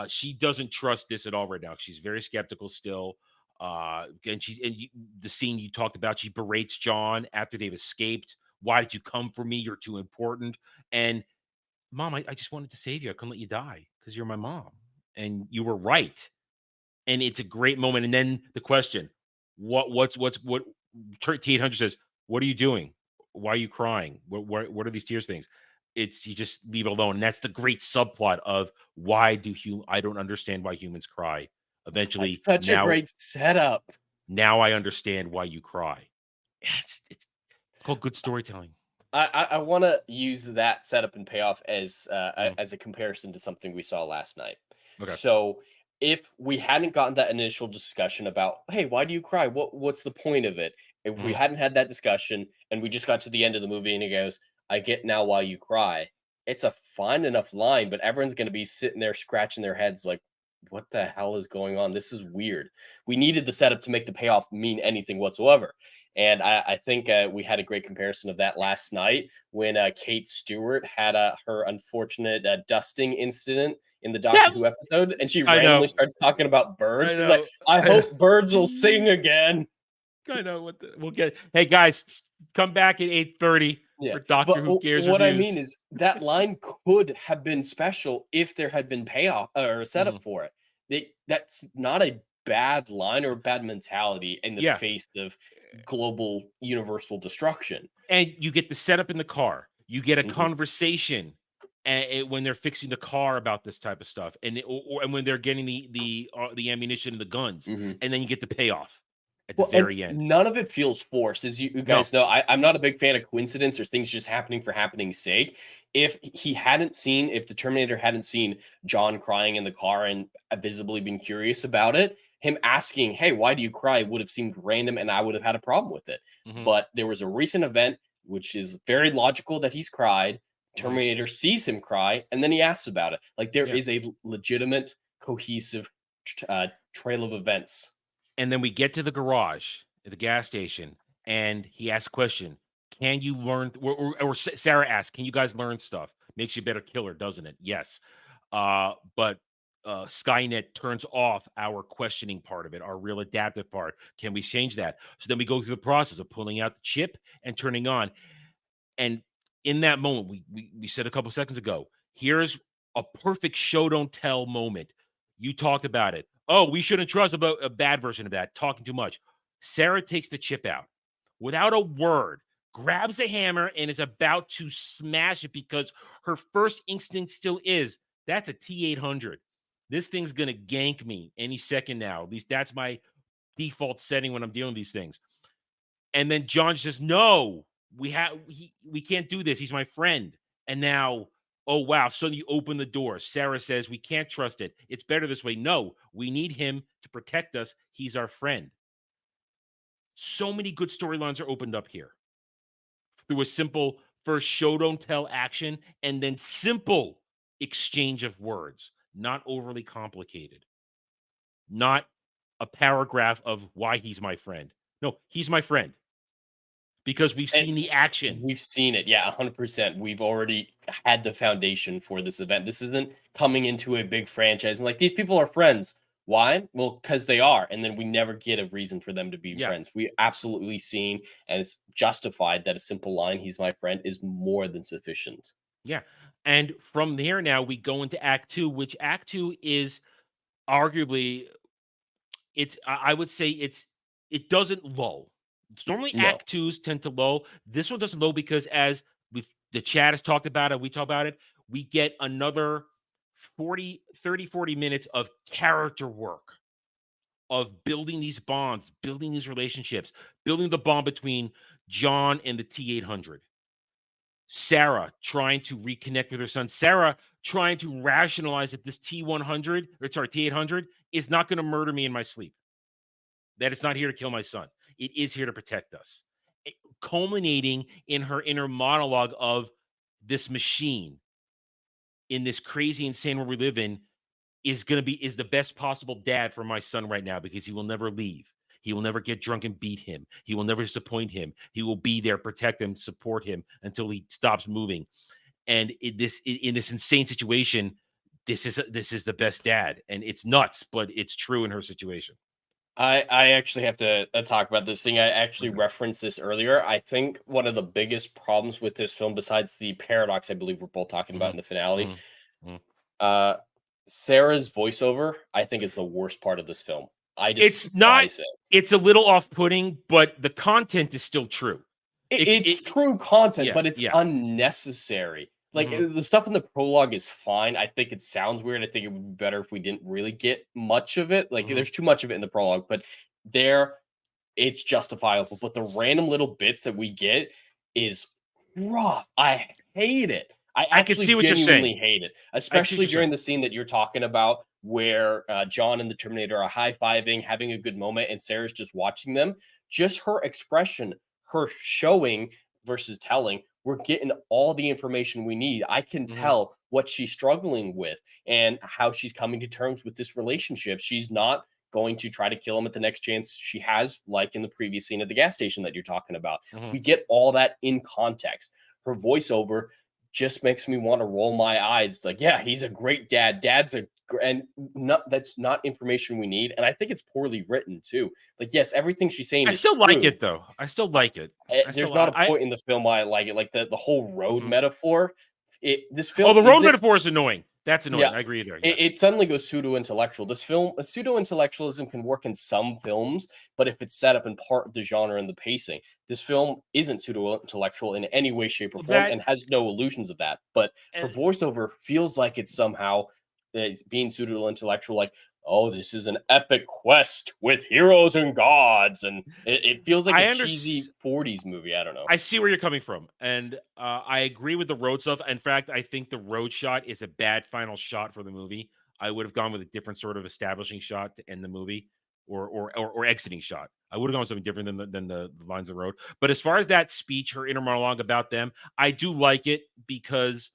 She doesn't trust this at all right now. She's very skeptical still. The scene you talked about, she berates John after they've escaped. Why did you come for me? You're too important. And Mom, I just wanted to save you. I couldn't let you die because you're my mom, and you were right. And it's a great moment. And then the question, what T-800 says, what are you doing? Why are you crying? What are these tears things? It's, you just leave it alone. And that's the great subplot of I don't understand why humans cry. Eventually, that's such a great setup. Now I understand why you cry. It's called good storytelling. I want to use that setup and payoff as a comparison to something we saw last night. Okay. So if we hadn't gotten that initial discussion about, hey, why do you cry? What's the point of it? If we hadn't had that discussion and we just got to the end of the movie and he goes, I get now why you cry. It's a fine enough line, but everyone's going to be sitting there scratching their heads like, what the hell is going on? This is weird. We needed the setup to make the payoff mean anything whatsoever. And I think we had a great comparison of that last night when Kate Stewart had her unfortunate dusting incident in the Doctor Who episode. And she randomly starts talking about birds. She's like, I hope birds will sing again. I know we'll get. Hey guys, come back at 8:30 for Doctor Who Cares What reviews. I mean is that line could have been special if there had been payoff or a setup for it. That's not a bad line or a bad mentality in the face of global universal destruction. And you get the setup in the car. You get a conversation when they're fixing the car about this type of stuff, and when they're getting the ammunition and the guns, and then you get the payoff at the very end. None of it feels forced. As you guys know, I'm not a big fan of coincidence or things just happening for happening's sake. If the Terminator hadn't seen John crying in the car and visibly been curious about it, him asking, hey, why do you cry, would have seemed random and I would have had a problem with it. But there was a recent event which is very logical that he's cried. Terminator sees him cry, and then he asks about it. Like, there is a legitimate, cohesive trail of events. And then we get to the garage at the gas station, and he asks a question. Can you learn, or Sarah asks, can you guys learn stuff? Makes you a better killer, doesn't it? Yes. But Skynet turns off our questioning part of it, our real adaptive part. Can we change that? So then we go through the process of pulling out the chip and turning on. And in that moment, we said a couple seconds ago, here's a perfect show don't tell moment. You talked about it. Oh, we shouldn't trust about a bad version of that, talking too much. Sarah takes the chip out without a word, grabs a hammer, and is about to smash it because her first instinct still is, that's a T-800. This thing's going to gank me any second now. At least that's my default setting when I'm dealing with these things. And then John says, no, we can't do this. He's my friend. And now, oh, wow. So you open the door. Sarah says, we can't trust it. It's better this way. No, we need him to protect us. He's our friend. So many good storylines are opened up here through a simple first show don't tell action and then simple exchange of words, not overly complicated, not a paragraph of why he's my friend. No, he's my friend because we've seen the action. We've seen it. Yeah, 100%. We've already had the foundation for this event. This isn't coming into a big franchise and like, these people are friends. Why? Well, because they are. And then we never get a reason for them to be friends. We absolutely seen, and it's justified that a simple line, he's my friend, is more than sufficient. Yeah. And from there now, we go into Act 2, which Act 2 is arguably, I would say it doesn't lull. It's normally Act 2s tend to lull. This one doesn't lull because as the chat has talked about it, we talk about it, we get another 40 minutes of character work, of building these bonds, building these relationships, building the bond between John and the T-800. Sarah trying to reconnect with her son. Sarah trying to rationalize that this T-800 is not going to murder me in my sleep. That it's not here to kill my son. It is here to protect us. Culminating in her inner monologue of this machine in this crazy, insane world we live in is the best possible dad for my son right now because he will never leave. He will never get drunk and beat him. He will never disappoint him. He will be there, protect him, support him until he stops moving. And in this insane situation, this is the best dad. And it's nuts, but it's true in her situation. I actually have to talk about this thing. I actually referenced this earlier. I think one of the biggest problems with this film, besides the paradox I believe we're both talking about in the finale, Sarah's voiceover, I think, is the worst part of this film. It's not. It's a little off-putting, but the content is still true. It's true content, but it's unnecessary. Like, the stuff in the prologue is fine. I think it sounds weird. I think it would be better if we didn't really get much of it. Like, there's too much of it in the prologue, but it's justifiable. But the random little bits that we get is rough. I hate it. I can see what you're saying. Hate it, especially during the scene that you're talking about where John and the Terminator are high-fiving, having a good moment, and Sarah's just watching them. Just her expression, her showing versus telling, we're getting all the information we need. I can tell what she's struggling with and how she's coming to terms with this relationship. She's not going to try to kill him at the next chance she has, like in the previous scene at the gas station that you're talking about. We get all that in context. Her voiceover just makes me want to roll my eyes. It's like, yeah, he's a great dad. That's not information we need. And I think it's poorly written too. Like, yes, everything she's saying. I still like it though. I still like it. There's not a point in the film why I like it. Like the whole road metaphor. This film. Oh, the road metaphor is annoying. That's annoying. Yeah, I agree there. Yeah. It suddenly goes pseudo-intellectual. This film, pseudo-intellectualism can work in some films, but if it's set up in part of the genre and the pacing, this film isn't pseudo-intellectual in any way, shape, or form, and has no illusions of that. But her voiceover feels like it's somehow being pseudo-intellectual, like, oh, this is an epic quest with heroes and gods, and it feels like a cheesy 40s movie. I don't know. I see where you're coming from, and I agree with the road stuff. In fact, I think the road shot is a bad final shot for the movie. I would have gone with a different sort of establishing shot to end the movie. or exiting shot. I would have gone with something different than the lines of the road. But as far as that speech, her inner monologue about them, I do like it because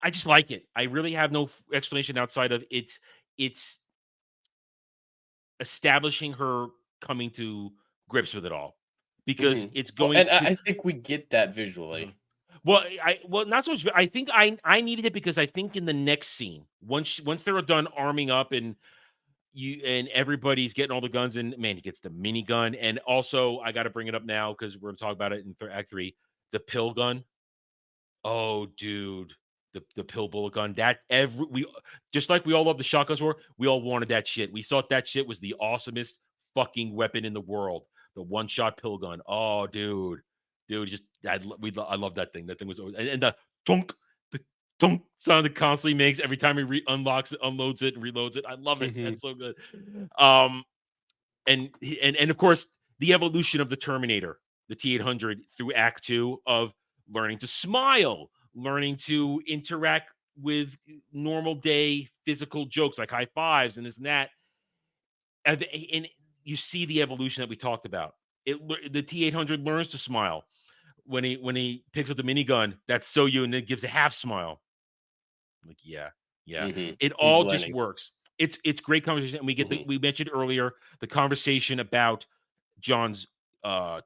I just like it. I really have no explanation outside of it's establishing her coming to grips with it all because it's going. And I think we get that visually. Well, not so much. I think I needed it because I think in the next scene, once they're done arming up and everybody's getting all the guns, and man, he gets the minigun, and also I got to bring it up now because we're gonna talk about it in Act 3, the pill gun. Oh, dude, the pill bullet gun. That we just like we all love the shotguns war. We all wanted that shit. We thought that shit was the awesomest fucking weapon in the world. The one shot pill gun. Oh, dude, just I love that thing. That thing was and the tunk sound it constantly makes every time he unlocks it, unloads it, and reloads it. I love it. That's so good. And of course the evolution of the Terminator, the T-800 through Act 2 of learning to smile, learning to interact with normal day physical jokes like high fives and this and that. And you see the evolution that we talked about. The T-800 learns to smile when he picks up the minigun. That's so you, and it gives a half smile. Like, yeah. It all just works. It's great conversation. And we get we mentioned earlier the conversation about John's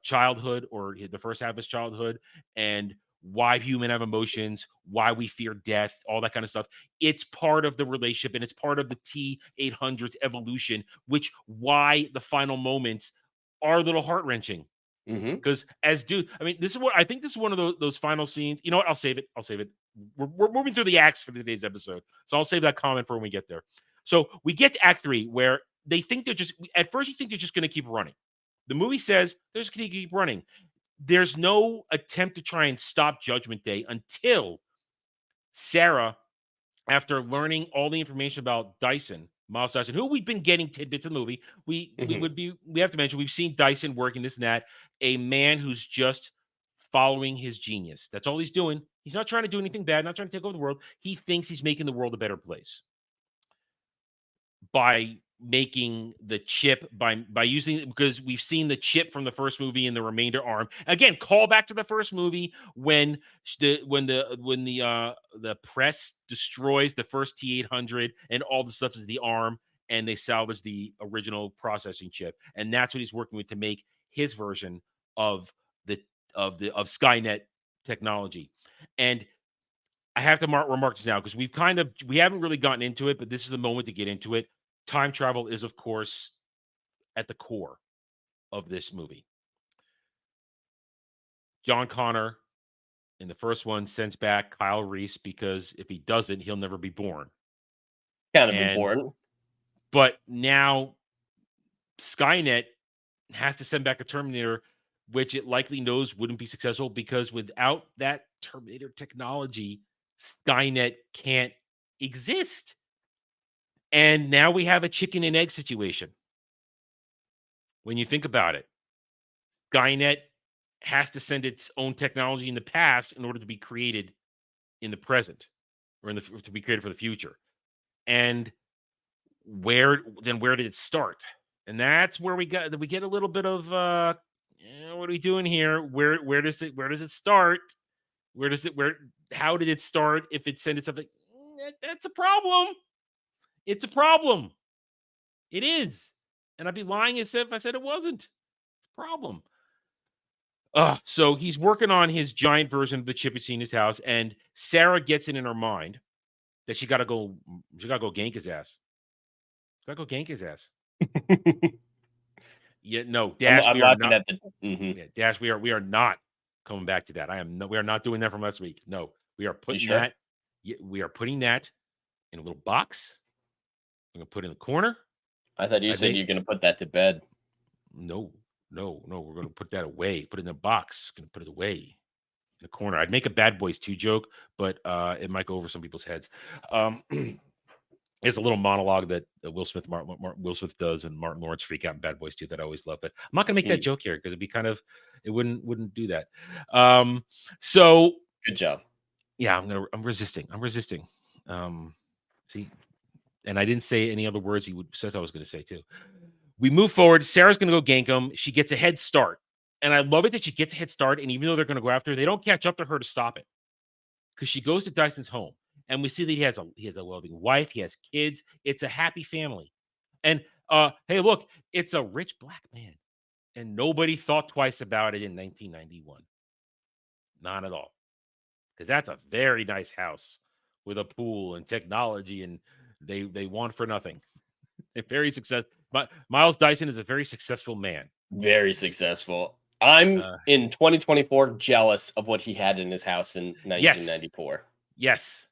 childhood, or the first half of his childhood, and why human have emotions, why we fear death, all that kind of stuff. It's part of the relationship, and it's part of the T-800's evolution, which why the final moments are a little heart-wrenching. Because I mean, this is one of those final scenes. You know what? I'll save it. We're moving through the acts for today's episode, so I'll save that comment for when we get there. So we get to Act 3, where they think they're just, at first you think they're just going to keep running. The movie says they're just going to keep running. There's no attempt to try and stop Judgment Day until Sarah, after learning all the information about Miles Dyson, who we've been getting tidbits of the movie. We have to mention, we've seen Dyson working this and that, a man who's just following his genius. That's all he's doing. He's not trying to do anything bad, not trying to take over the world. He thinks he's making the world a better place by making the chip, by using it, because we've seen the chip from the first movie in the remainder arm. Again, call back to the first movie when the press destroys the first T-800 and all the stuff is the arm, and they salvage the original processing chip, and that's what he's working with to make his version of Skynet technology. And I have to remark this now because we haven't really gotten into it, but this is the moment to get into it. Time travel is, of course, at the core of this movie. John Connor, in the first one, sends back Kyle Reese because if he doesn't, he'll never be born. Kind of important. But now Skynet has to send back a Terminator, which it likely knows wouldn't be successful because without that Terminator technology, Skynet can't exist. And now we have a chicken and egg situation. When you think about it, Skynet has to send its own technology in the past in order to be created in the present, or to be created for the future. And where did it start? And that's where we get a little bit of what are we doing here? Where does it start? How did it start? If it sent itself, that's a problem. It's a problem. It is. And I'd be lying if I said it wasn't. It's a problem. So he's working on his giant version of the chip in his house, and Sarah gets it in her mind that she gotta go gank his ass. Gotta go gank his ass. Yeah, no, Dash. I'm we are laughing not. at the Dash, we are not coming back to that. We are not doing that from last week. No, we are putting that. Yeah, we are putting that in a little box. I'm gonna put it in the corner. I thought you said you're gonna put that to bed. No. We're gonna put that away. Put it in a box. Gonna put it away in the corner. I'd make a Bad Boys 2 joke, but it might go over some people's heads. It's a little monologue that Will Smith does, and Martin Lawrence freak out in Bad Boys 2 that I always love. But I'm not gonna make that joke here because it'd be it wouldn't do that. So good job. Yeah, I'm resisting. See, And I didn't say any other words he would said I was going to say too. We move forward. Sarah's going to go gank him. She gets a head start. And I love it that she gets a head start. And even though they're going to go after her, they don't catch up to her to stop it. Because she goes to Dyson's home. And we see that he has a well-being wife. He has kids. It's a happy family. And hey, look, it's a rich black man. And nobody thought twice about it in 1991. Not at all. Because that's a very nice house with a pool and technology. And they want for nothing. A very successful. But Miles Dyson is a very successful man. Very successful. I'm in 2024 jealous of what he had in his house in 1994. Yes.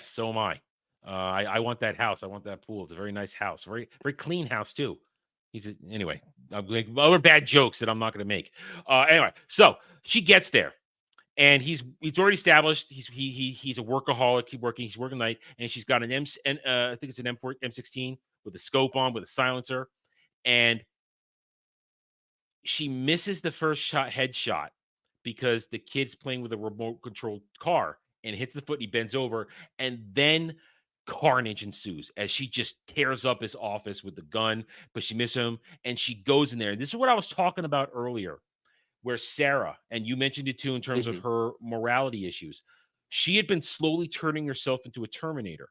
So am I. I want that house. I want that pool. It's a very nice house. Very, very clean house too. Anyway. I'm like other bad jokes that I'm not going to make. Anyway, so she gets there, and he's already established he's a workaholic. He's working night, and she's got an I think it's an M16 with a scope on with a silencer, and she misses the first headshot because the kid's playing with a remote controlled car and hits the foot. And he bends over, and then carnage ensues as she just tears up his office with the gun, but she misses him, and she goes in there. And this is what I was talking about earlier, where Sarah, and you mentioned it too in terms of her morality issues, she had been slowly turning herself into a Terminator.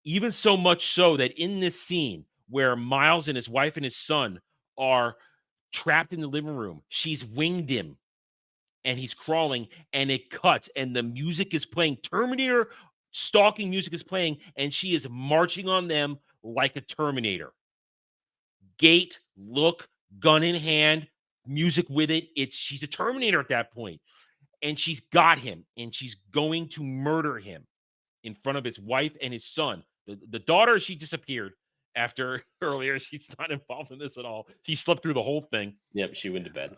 Even so much so that in this scene where Miles and his wife and his son are trapped in the living room, she's winged him and he's crawling, and it cuts, and the music is playing. Terminator stalking music is playing, and she is marching on them like a Terminator. Gait, look, gun in hand, music with it. She's a Terminator at that point, and she's got him, and she's going to murder him in front of his wife and his son. The daughter, she disappeared after earlier. She's not involved in this at all. She slept through the whole thing. Yep, she went to bed.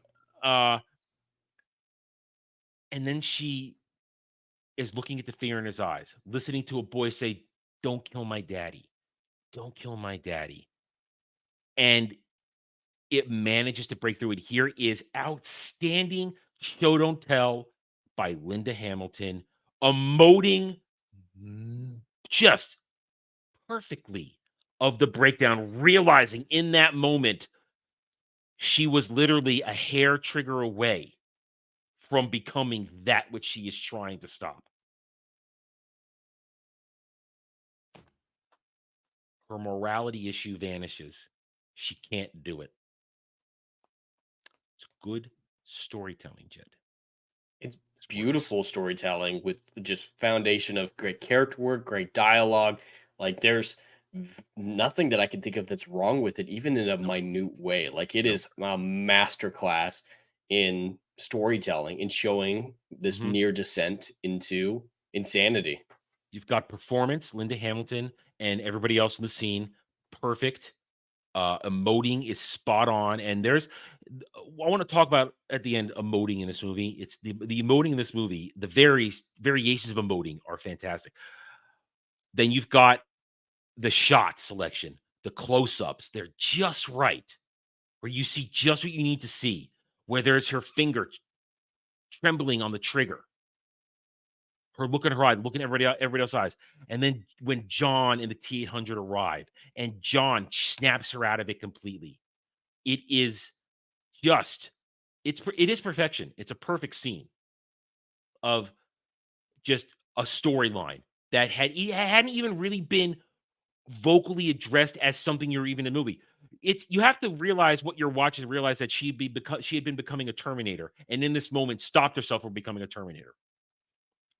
And then she is looking at the fear in his eyes, listening to a boy say, "Don't kill my daddy. Don't kill my daddy." And it manages to break through it. Here is outstanding show don't tell by Linda Hamilton, emoting just perfectly of the breakdown, realizing in that moment she was literally a hair trigger away from becoming that which she is trying to stop. Her morality issue vanishes. She can't do it. It's good storytelling, Jed. It's beautiful storytelling with just foundation of great character work, great dialogue. Like there's nothing that I can think of that's wrong with it, even in a minute way. Like it is a masterclass in storytelling, in showing this near descent into insanity. You've got performance, Linda Hamilton and everybody else in the scene, perfect. Emoting is spot on, and I want to talk about at the end emoting in this movie. It's the emoting in this movie, the variations of emoting are fantastic. Then you've got the shot selection, the close-ups, they're just right, where you see just what you need to see, whether it's her finger trembling on the trigger, her look in her eye, looking at everybody else's eyes. And then when John and the T-800 arrive and John snaps her out of it completely, it is perfection. It's a perfect scene of just a storyline that hadn't even really been vocally addressed as something you're even in a movie. You have to realize what you're watching, realize that she had been becoming a Terminator, and in this moment stopped herself from becoming a Terminator.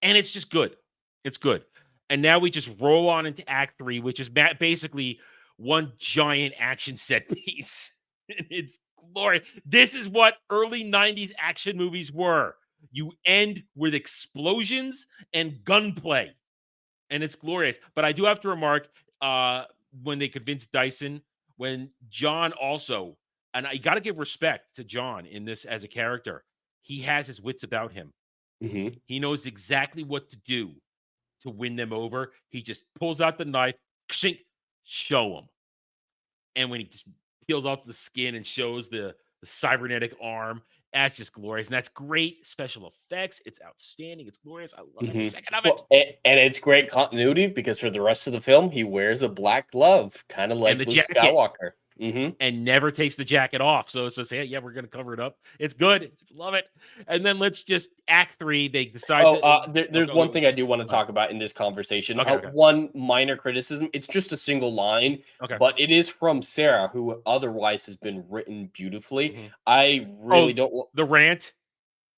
And it's just good. It's good. And now we just roll on into Act 3, which is basically one giant action set piece. It's glorious. This is what early 90s action movies were. You end with explosions and gunplay. And it's glorious. But I do have to remark, when they convinced Dyson, when John also, and I got to give respect to John in this as a character, he has his wits about him. He knows exactly what to do to win them over. He just pulls out the knife, show them. And when he just peels off the skin and shows the cybernetic arm, That's just glorious, and that's great special effects. It's outstanding. It's glorious. I love every Mhm. second of it. Well, and it's great continuity because for the rest of the film, he wears a black glove, kind of And like the Luke jacket. Skywalker. Mm-hmm. And never takes the jacket off. So it's just, hey, yeah, we're gonna cover it up. It's good. It's love it. And then let's just act 3. They decide Oh, to. there's Okay, one thing I do want to okay, talk about in this conversation. okay, okay, One minor criticism. It's just a single line, okay. but it is from Sarah, who otherwise has been written beautifully. Mhm. I really don't. The rant.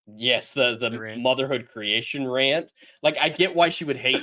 Yes, The the rant. motherhood creation rant. Like, I get why she would hate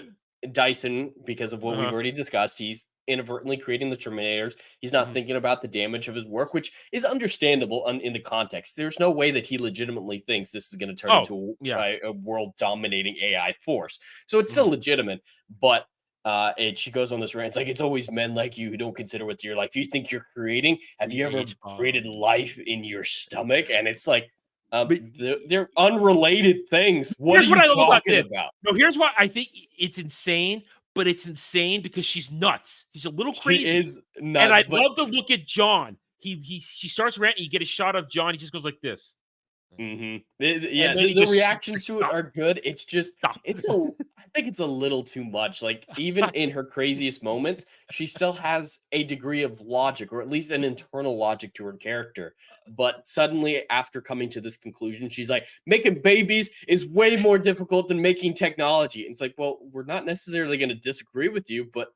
Dyson because of what we've Uh-huh. already discussed. He's inadvertently creating the Terminators. He's not Mhm. thinking about the damage of his work, which is understandable in the context. There's no way that he legitimately thinks this is going to turn Oh, into yeah. a world dominating AI force. So it's still Mhm. legitimate, but and she goes on this rant. It's like, it's always men like you who don't consider what your life you think you're creating. Have you ever created life in your stomach? And it's like, they're unrelated things. What Here's are what you I love about talking this. about? No, here's why I think it's insane, but it's insane because she's nuts. She's a little She crazy. is And nuts, I but love to look at John. She starts ranting. You get a shot of John. He just goes like this. yeah, And then he the just reactions to it stop. are good. It's just, Stop. I think it's a little too much. Like, even in her craziest moments, she still has a degree of logic, or at least an internal logic to her character. But suddenly, after coming to this conclusion, she's like, making babies is way more difficult than making technology. And it's like, well, we're not necessarily going to disagree with you, but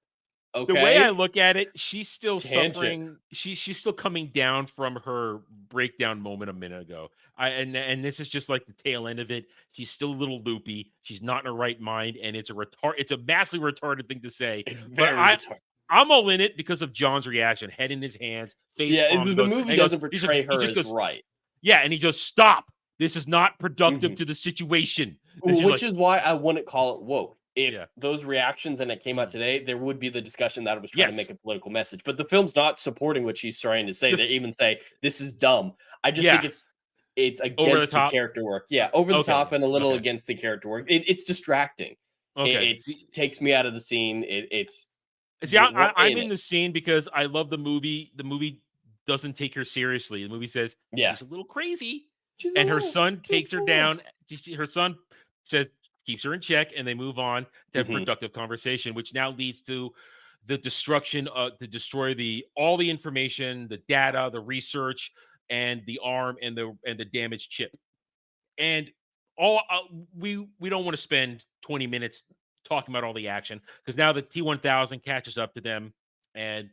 The way I okay. look at it, she's still Tangent. suffering. She's still coming down from her breakdown moment a minute ago. And this is just like the tail end of it. She's still a little loopy. She's not in her right mind, and it's a massively retarded thing to say. It's But very retarded. I'm all in it because of John's reaction, head in his hands, face Yeah, palms. the movie doesn't portray her as right. Yeah, and he goes, "Stop! This is not productive Mhm. to the situation." And she's Which like, is why I wouldn't call it woke. If yeah, those reactions and it came out today, there would be the discussion that it was trying to yes, make a political message. But the film's not supporting what she's trying to say. the They f- even say this is dumb. I just think yeah, it's over the against the top. character work. Yeah, over the Okay, top and a little okay, against the character work. It's distracting. okay. It takes me out of the scene. It's See, we're I'm in in it. the scene because I love the movie. The movie doesn't take her seriously. The movie says Yeah, she's a little crazy, she's a and her little, son takes just her a little. down. Her son says keeps her in check, and they move on to have Mhm. productive conversation, which now leads to the destruction to destroy all the information, the data, the research, and the arm and the damaged chip. And all we don't want to spend 20 minutes talking about all the action because now the T1000 catches up to them, and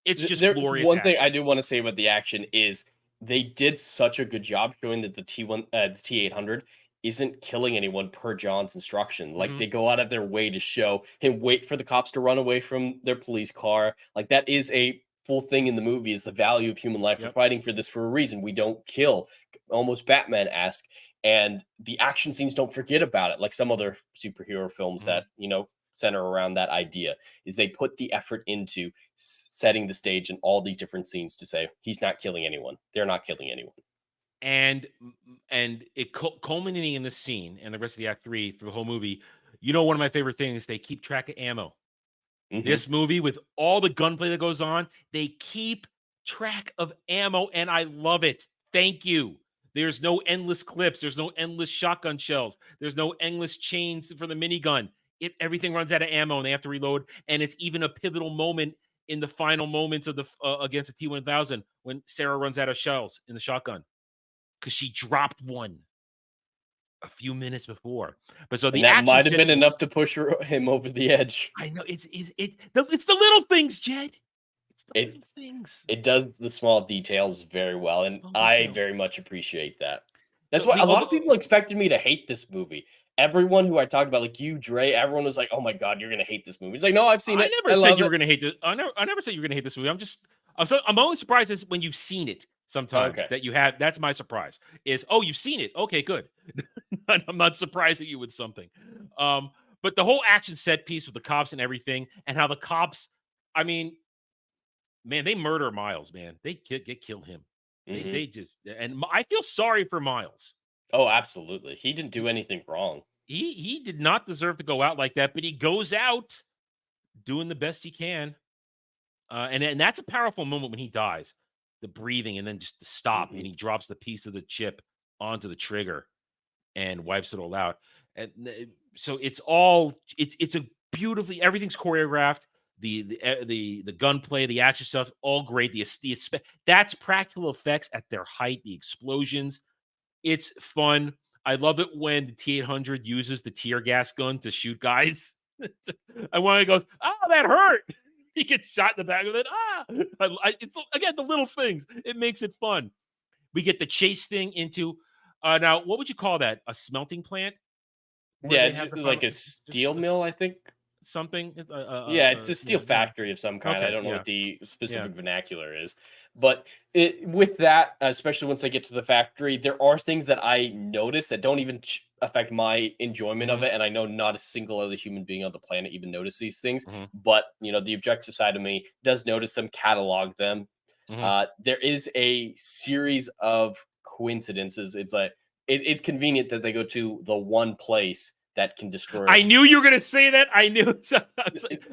it's just There glorious one thing action. I do want to say about the action is they did such a good job showing that the T800 isn't killing anyone per John's instruction. Like, Mhm. they go out of their way to show him wait for the cops to run away from their police car. Like, that is a full thing in the movie, is the value of human life. We're Yep. fighting for this for a reason. We don't kill, almost Batman-esque. And the action scenes don't forget about it, like some other superhero films Mhm. that, center around that idea, is they put the effort into setting the stage in all these different scenes to say he's not killing anyone. They're not killing anyone. And it culminating in this scene and the rest of the act 3 through the whole movie. One of my favorite things, they keep track of ammo. Mhm. This movie, with all the gunplay that goes on, they keep track of ammo, and I love it. Thank you. There's no endless clips. There's no endless shotgun shells. There's no endless chains for the minigun. Everything runs out of ammo, and they have to reload. And it's even a pivotal moment in the final moments of the against the T1000 when Sarah runs out of shells in the shotgun because she dropped one a few minutes before. But so And the that action might have set been piece. enough to push him over the edge. I know it's the little things, Jed. It's the It little things. it does the small details very well, and Small I details. very much appreciate that. That's The, why the a lot other of people expected me to hate this movie. Everyone who I talked about, like you, Dre, everyone was like, "Oh my god, you're gonna hate this movie." It's like, no, I've seen I it. never I said love you were it. gonna hate this. I never said you were gonna hate this movie. I'm only surprised is when you've seen it sometimes Okay. that you have. That's my surprise. Is you've seen it. Okay, good. I'm not surprised at you with something. But the whole action set piece with the cops and everything, and how the cops, I mean, man, they murder Miles, man. They kill him. Mhm. They just, and I feel sorry for Miles. Oh, absolutely. He didn't do anything wrong. He did not deserve to go out like that, but he goes out doing the best he can. And that's a powerful moment when he dies. the breathing, and then just the stop, and he drops the piece of the chip onto the trigger and wipes it all out. And so it's a beautifully, everything's choreographed. The gunplay, the action stuff, all great. That's practical effects at their height. The explosions, it's fun. I love it when the T-800 uses the tear gas gun to shoot guys. And when he goes, "Oh, that hurt!" He gets shot in the back of it. It's again the little things. It makes it fun. We get the chase thing into now. What would you call that? A smelting plant? Yeah, like a steel mill, I think. Something. Yeah, it's a steel factory of some kind. Okay, I don't know yeah. what the specific vernacular is, but with that, especially once I get to the factory, there are things that I notice that don't even affect my enjoyment of it, and I know not a single other human being on the planet even notice these things. But the objective side of me does notice them, catalog them. There is a series of coincidences. It's like it's convenient that they go to the one place that can destroy. I knew you were going to say that. I knew.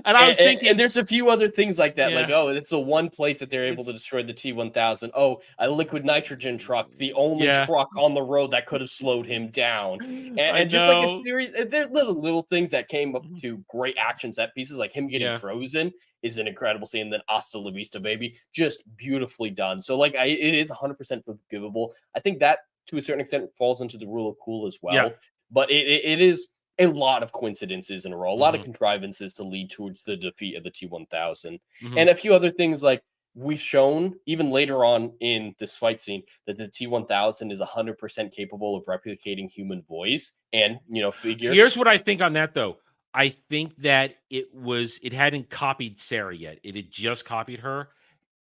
And I was thinking. And there's a few other things like that. Yeah. Like, oh, it's the one place that they're able to destroy the T-1000. Oh, a liquid nitrogen truck. The only truck on the road that could have slowed him down. And just like a series, they're little things that came up to great action set pieces. Like him getting frozen is an incredible scene. Then Hasta La Vista, baby. Just beautifully done. So, like, it is 100% forgivable. I think that, to a certain extent, falls into the rule of cool as well. Yeah. But it is a lot of coincidences in a row, a lot of contrivances to lead towards the defeat of the T-1000. And a few other things, like we've shown even later on in this fight scene that the T-1000 is 100% capable of replicating human voice. And, here's what I think on that, though. I think that it hadn't copied Sarah yet. It had just copied her.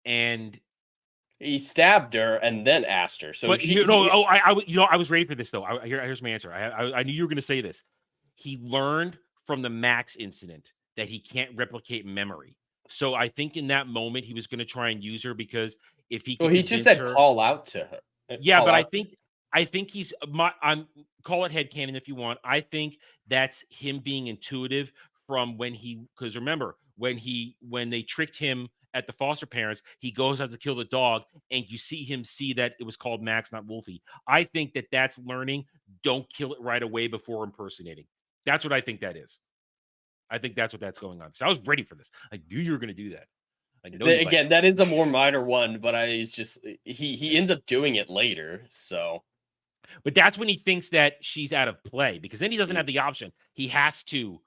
And he stabbed her and then asked her. So, but I was ready for this though. Here's my answer. I knew you were going to say this. He learned from the Max incident that he can't replicate memory. So I think in that moment he was going to try and use her, because if he he just said call out to her. Yeah, but I think he's I'm call it headcanon if you want. I think that's him being intuitive from because remember when they tricked him at the foster parents, he goes out to kill the dog, and you see him see that it was called Max, not Wolfie. I think that's learning. Don't kill it right away before impersonating. That's what I think that is. I think that's what that's going on. So I was ready for this. I knew you were going to do that. I know. Again, that is a more minor one, but it's just he ends up doing it later. So, but that's when he thinks that she's out of play, because then he doesn't have the option. He has to.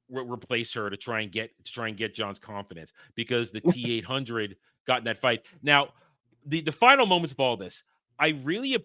Replace her to try and get John's confidence, because the T-800 got in that fight. Now, the final moments of all this, I really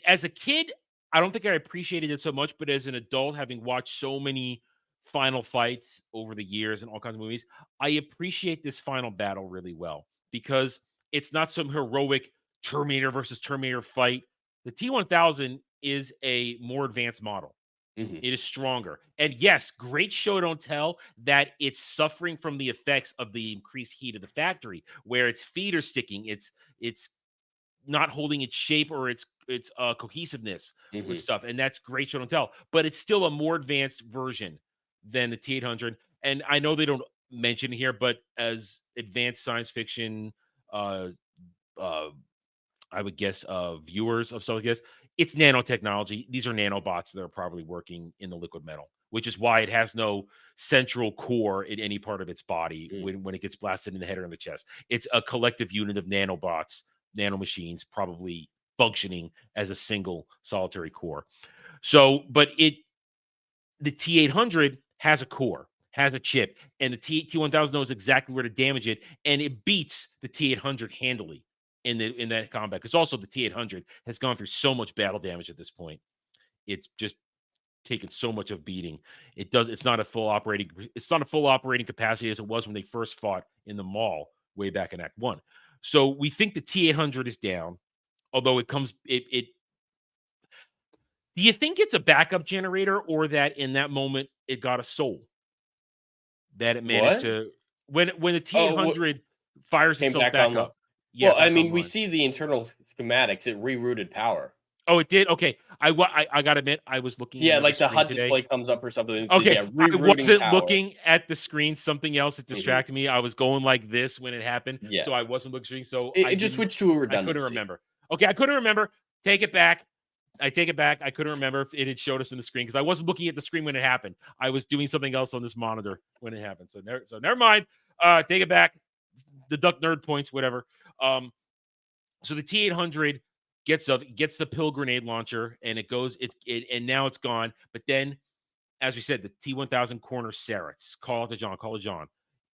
as a kid, I don't think I appreciated it so much, but as an adult, having watched so many final fights over the years and all kinds of movies, I appreciate this final battle really well, because it's not some heroic Terminator versus Terminator fight. The T-1000 is a more advanced model. It is stronger. And yes, great show don't tell that it's suffering from the effects of the increased heat of the factory, where its feet are sticking, it's not holding its shape or its cohesiveness with stuff. And that's great show don't tell. But it's still a more advanced version than the T-800. And I know they don't mention it here, but as advanced science fiction I would guess viewers of stuff like this, it's nanotechnology. These are nanobots that are probably working in the liquid metal, which is why it has no central core in any part of its body when it gets blasted in the head or in the chest. It's a collective unit of nanobots, nanomachines, probably functioning as a single solitary core. So, but the T-800 has a core, has a chip, and the T-1000 knows exactly where to damage it, and it beats the T-800 handily in that combat, because also the T-800 has gone through so much battle damage at this point. It's just taken so much of beating. It's not a full operating capacity as it was when they first fought in the mall way back in Act 1. So we think the T-800 is down, although do you think it's a backup generator, or that in that moment it got a soul? That it managed to when the T-800 fires itself back up. Yeah, well, I mean, we see the internal schematics. It rerouted power. Oh, it did. Okay, I gotta admit, I was looking. Yeah, at like the screen HUD today. display comes up or something and it says, Okay, yeah, I rerouting wasn't tower. looking at the screen. Something else that distracted me. I was going like this when it happened, Yeah. so I wasn't looking. So It just switched to a I redundancy. couldn't remember. Okay, I couldn't remember. Take it back. I take it back. I couldn't remember if it had showed us in the screen because I wasn't looking at the screen when it happened. I was doing something else on this monitor when it happened. So never mind. Take it back. Deduct nerd points, whatever. So the T-800 gets the pill grenade launcher and it goes and now it's gone. But then, as we said, the T-1000 corners Sarah. Call it John,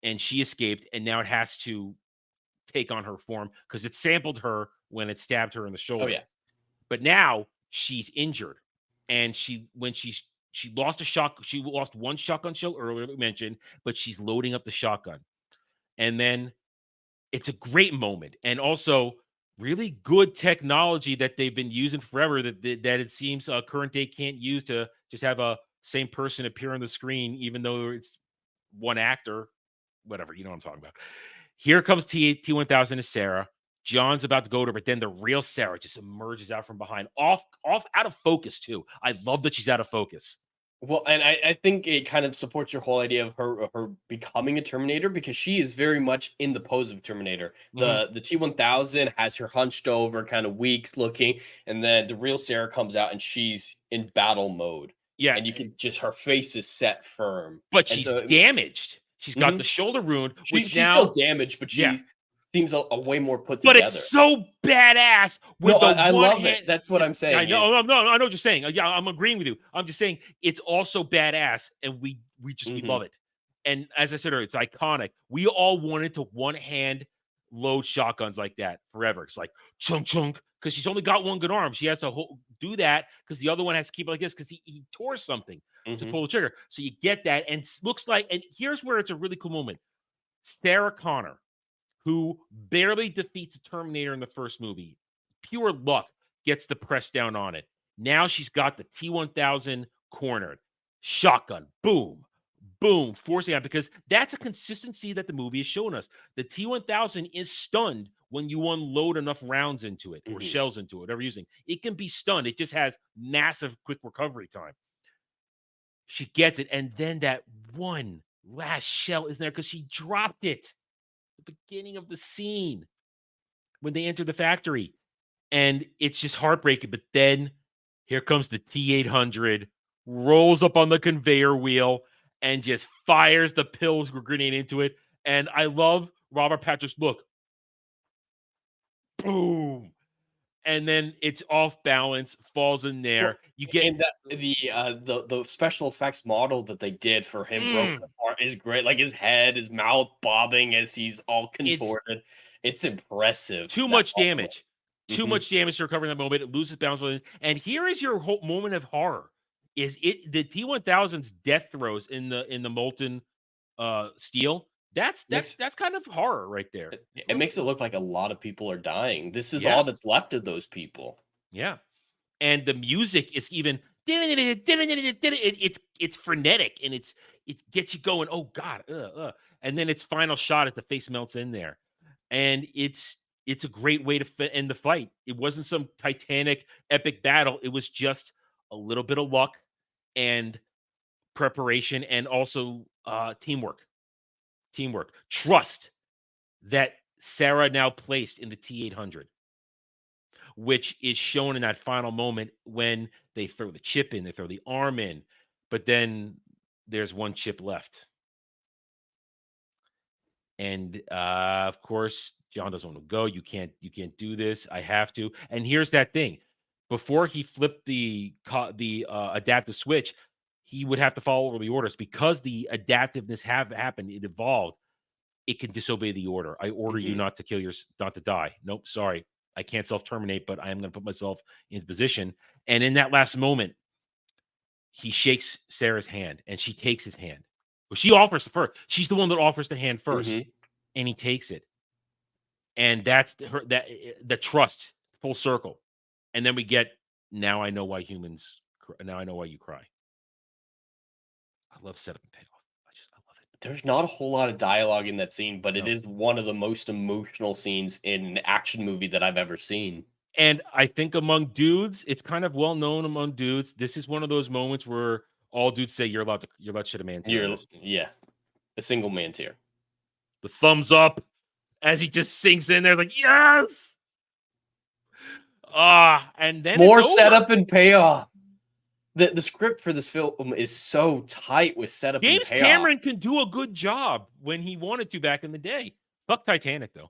and she escaped. And now it has to take on her form because it sampled her when it stabbed her in the shoulder. Oh yeah. But now she's injured, and she lost she lost one shotgun shell earlier that we mentioned, but she's loading up the shotgun, and then it's a great moment, and also really good technology that they've been using forever that it seems current day can't use to just have a same person appear on the screen, even though it's one actor, whatever, you know what I'm talking about. Here comes T-1000 to Sarah. John's about to go to her, but then the real Sarah just emerges out from behind, off out of focus too. I love that she's out of focus. Well, and I think it kind of supports your whole idea of her becoming a Terminator because she is very much in the pose of Terminator. The T-1000 has her hunched over, kind of weak looking, and then the real Sarah comes out and she's in battle mode. Yeah, and you can just her face is set firm, but she's damaged. She's got the shoulder wound. She's still damaged, but she seems a way more put together. But it's so badass. With I love it. That's what I'm saying. I know. I know what you're saying. Yeah, I'm agreeing with you. I'm just saying it's also badass, and we love it. And as I said earlier, it's iconic. We all wanted to one hand load shotguns like that forever. It's like chunk chunk because she's only got one good arm. She has to do that because the other one has to keep it like this because he tore something to pull the trigger. So you get that, and looks like. And here's where it's a really cool moment. Sarah Connor, who barely defeats a Terminator in the first movie, pure luck, gets the press down on it. Now she's got the T-1000 cornered. Shotgun, boom, boom, forcing out because that's a consistency that the movie has shown us. The T-1000 is stunned when you unload enough rounds into it or shells into it, whatever you're using. It can be stunned. It just has massive quick recovery time. She gets it, and then that one last shell is there because she dropped it. The beginning of the scene when they enter the factory, and it's just heartbreaking. But then here comes the T-800, rolls up on the conveyor wheel and just fires the pill grenade into it. And I love Robert Patrick's look. Boom. And then it's off balance, falls in there. Well, you get and the special effects model that they did for him broken apart is great. Like his head, his mouth bobbing as he's all contorted. It's impressive. Too much damage. Too much damage to recover in that moment. It loses balance. And here is your whole moment of horror. Is it the T-1000's death throws in the molten steel? That's kind of horror right there. It makes it look like a lot of people are dying. This is all that's left of those people. Yeah. And the music is even it's frenetic and it gets you going. Oh God. And then its final shot as the face melts in there. And it's a great way to end the fight. It wasn't some titanic epic battle. It was just a little bit of luck and preparation and also teamwork. Trust that Sarah now placed in the T-800, which is shown in that final moment when they throw the chip in, they throw the arm in, but then there's one chip left. And of course, John doesn't want to go. You can't do this. I have to. And here's that thing. Before he flipped the adaptive switch, he would have to follow the orders because the adaptiveness have happened. It evolved. It can disobey the order. I order you not to die. Nope, sorry. I can't self-terminate, but I am going to put myself in position. And in that last moment, he shakes Sarah's hand and she takes his hand. Well, she offers the first. She's the one that offers the hand first, and he takes it. And that's the trust, full circle. And then we get, now I know why you cry. I love setup and payoff. I love it. There's not a whole lot of dialogue in that scene, but it is one of the most emotional scenes in an action movie that I've ever seen. And I think among dudes, it's kind of well known among dudes. This is one of those moments where all dudes say you're allowed to shit a man tier on this. Yeah, a single man tier. The thumbs up as he just sinks in there, like, yes. And then More it's over. setup and payoff. The script for this film is so tight with setup and James payoff. Cameron can do a good job when he wanted to back in the day. Fuck Titanic though.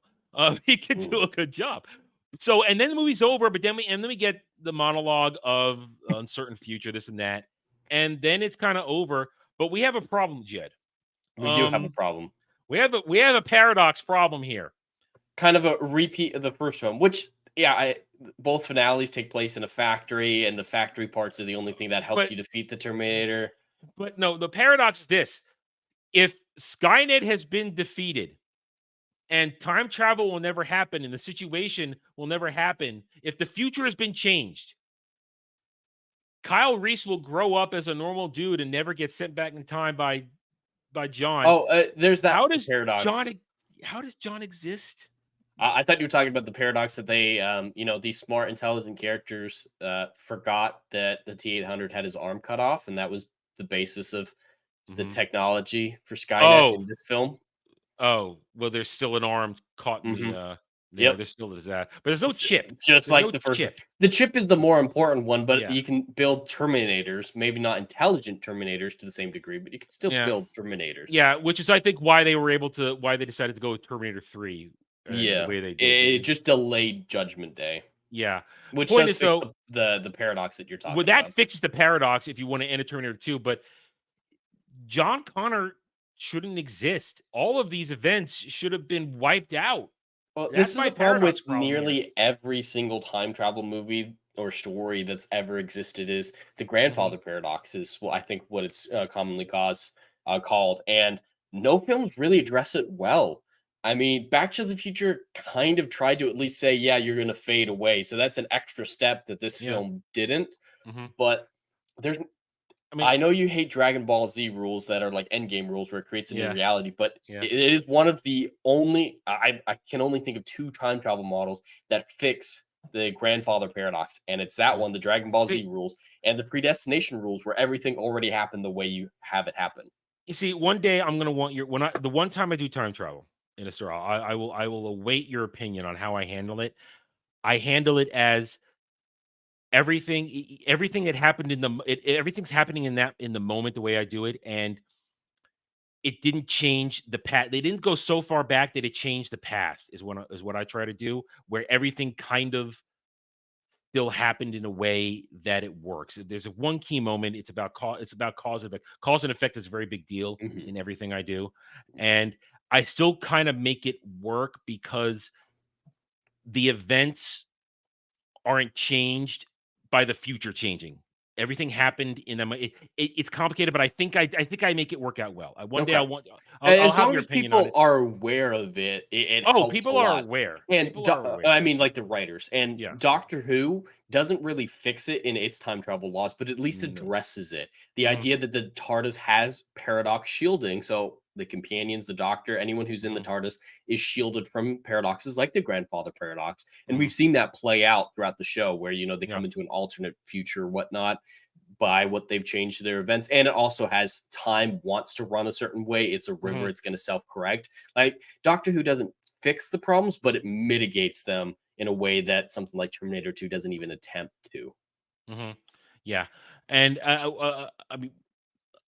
He can do a good job. So, and then the movie's over, but then we get the monologue of uncertain future, this and that, and then it's kind of over. But we have a problem, Jed. We do have a problem. We have a paradox problem here. Kind of a repeat of the first film, which both finales take place in a factory, and the factory parts are the only thing that help you defeat the Terminator. But no, the paradox is this: if Skynet has been defeated and time travel will never happen and the situation will never happen, if the future has been changed, Kyle Reese will grow up as a normal dude and never get sent back in time by John. Oh, there's that paradox. How does John exist? I thought you were talking about the paradox that they, these smart, intelligent characters forgot that the T-800 had his arm cut off, and that was the basis of the technology for Skynet in this film. Oh, well, there's still an arm caught in the. Yeah, there still is that, but there's no chip. Just like the first chip. The chip is the more important one, but you can build Terminators, maybe not intelligent Terminators to the same degree, but you can still build Terminators. Yeah, which is I think why they decided to go with Terminator 3. Yeah, the way they did. It just delayed Judgment Day. Yeah, which does fix the paradox that you're talking about. Well, that fixes the paradox if you want to end a Terminator 2, but John Connor shouldn't exist. All of these events should have been wiped out. Well, this is my problem with nearly every single time travel movie or story that's ever existed is the grandfather paradox is I think what it's commonly called, and no films really address it well. I mean, Back to the Future kind of tried to at least say, yeah, you're going to fade away. So that's an extra step that this film didn't. But I know you hate Dragon Ball Z rules that are like endgame rules where it creates a new reality, but it is one of the only, I can only think of 2 time travel models that fix the grandfather paradox. And it's that one, the Dragon Ball Z rules, and the predestination rules where everything already happened the way you have it happen. You see, one day I'm going to want the one time I do time travel in a story, I will await your opinion on how I handle it. I handle it as everything that happened everything's happening in the moment the way I do it, and it didn't change the past. They didn't go so far back that it changed the past. Is what I try to do, where everything kind of still happened in a way that it works. There's one key moment. It's about cause and effect. Cause and effect is a very big deal in everything I do, and I still kind of make it work because the events aren't changed by the future changing. Everything happened in them. It's complicated, but I think I make it work out well. One day I'll as have long your as opinion people on it. are aware of it. People are aware. And I mean, like the writers and Doctor Who doesn't really fix it in its time travel laws, but at least addresses it. The idea that the TARDIS has paradox shielding, so the companions, the Doctor, anyone who's in the TARDIS is shielded from paradoxes like the grandfather paradox. And we've seen that play out throughout the show where, they come into an alternate future, whatnot, by what they've changed to their events. And it also has time wants to run a certain way. It's a river. It's going to self-correct. Like Doctor Who doesn't fix the problems, but it mitigates them in a way that something like Terminator 2 doesn't even attempt to. Yeah. And I mean,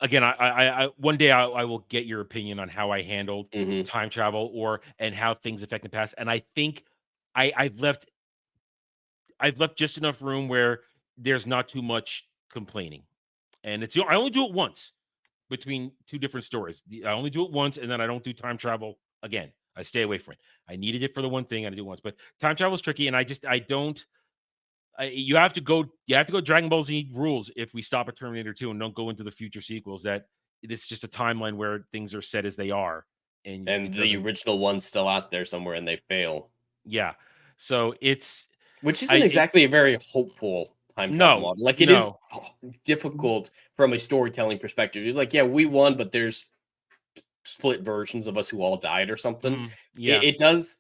again, I one day I will get your opinion on how I handled time travel and how things affect the past. And I think I've left just enough room where there's not too much complaining. And I only do it once between 2 different stories. I only do it once, and then I don't do time travel again. I stay away from it. I needed it for the one thing. I do it once, but time travel is tricky, and you have to go Dragon Ball Z rules if we stop at Terminator 2 and don't go into the future sequels. That it's just a timeline where things are set as they are, and the original one's still out there somewhere, and they fail. Yeah, so which isn't exactly a very hopeful time travel model. Like it is difficult from a storytelling perspective. It's like, yeah, we won, but there's split versions of us who all died or something. Yeah, it does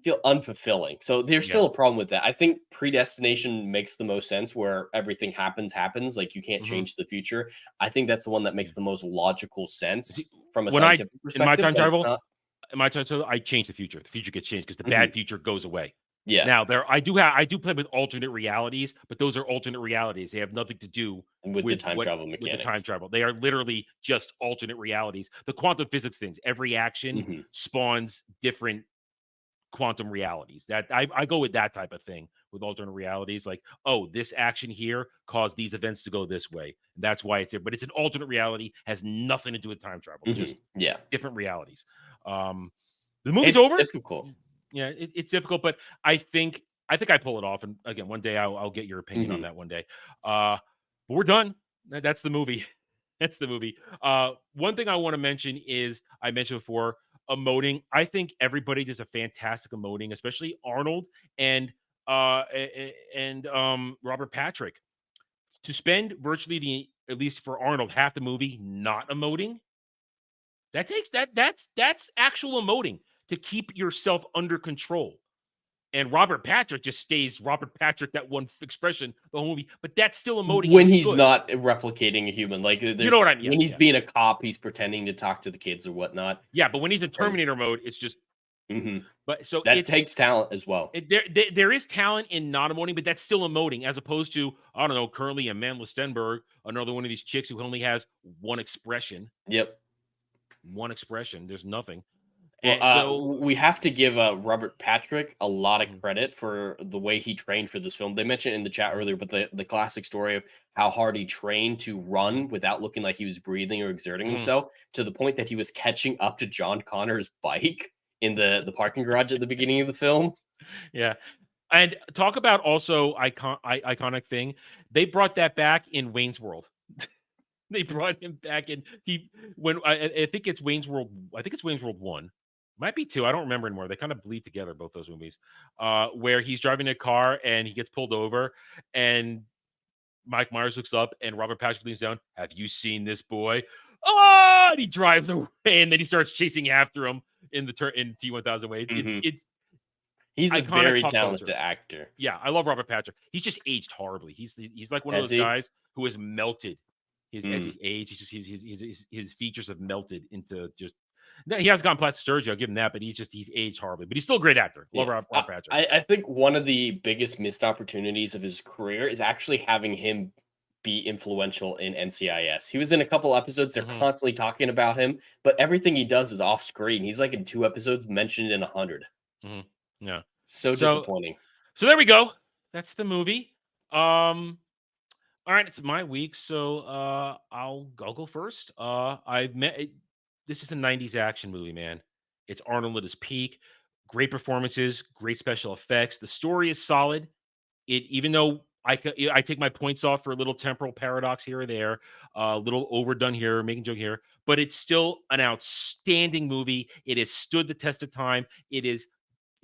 feel unfulfilling. So there's still a problem with that. I think predestination makes the most sense where everything happens. Like you can't change the future. I think that's the one that makes the most logical sense from a scientific perspective. In my time travel, I change the future. The future gets changed because the bad future goes away. Yeah. Now I do play with alternate realities, but those are alternate realities. They have nothing to do with the time travel mechanics. With the time travel, they are literally just alternate realities. The quantum physics things. Every action spawns different quantum realities. That I go with that type of thing with alternate realities. Like, oh, this action here caused these events to go this way. That's why it's here. But it's an alternate reality. Has nothing to do with time travel. Just different realities. The movie's over. Difficult. Yeah, it's difficult, but I think I pull it off. And again, one day I'll get your opinion on that one day. But we're done. That's the movie. That's the movie. One thing I want to mention is I mentioned before emoting. I think everybody does a fantastic emoting, especially Arnold and Robert Patrick. To spend virtually at least for Arnold, half the movie not emoting. That's actual emoting. To keep yourself under control. And Robert Patrick just stays Robert Patrick, that one expression, the whole movie. But that's still emoting. When he's not replicating a human. Like, you know what I mean? When he's being a cop, he's pretending to talk to the kids or whatnot. Yeah, but when he's in Terminator mode, it's just... But so that takes talent as well. There is talent in not emoting, but that's still emoting, as opposed to, I don't know, currently Amanda Stenberg, another one of these chicks who only has one expression. Yep. One expression. There's nothing. Well, so we have to give Robert Patrick a lot of credit for the way he trained for this film. They mentioned in the chat earlier, but the classic story of how hard he trained to run without looking like he was breathing or exerting himself, to the point that he was catching up to John Connor's bike in the parking garage at the beginning of the film. Yeah. And talk about also iconic thing. They brought that back in Wayne's World. They brought him back in. I think it's Wayne's World. I think it's Wayne's World 1. Might be 2. I don't remember anymore. They kind of bleed together, both those movies. Where he's driving a car and he gets pulled over, and Mike Myers looks up and Robert Patrick leans down. Have you seen this boy? Oh, and he drives away, and then he starts chasing after him in T-1000 way. He's a very talented actor. Yeah, I love Robert Patrick. He's just aged horribly. He's like one of those guys who has melted. As he's aged, his features have melted into just. He has gone plastic surgery. I'll give him that, but he's aged horribly. But he's still a great actor. Love Robert Patrick. I think one of the biggest missed opportunities of his career is actually having him be influential in NCIS. He was in a couple episodes. They're constantly talking about him, but everything he does is off screen. He's like in 2 episodes, mentioned in 100. Yeah, so disappointing. So there we go. That's the movie. All right, it's my week, so I'll go first. This is a 90s action movie, man. It's Arnold at his peak. Great performances, great special effects. The story is solid. Even though I take my points off for a little temporal paradox here or there, a little overdone here, making joke here, but it's still an outstanding movie. It has stood the test of time. It is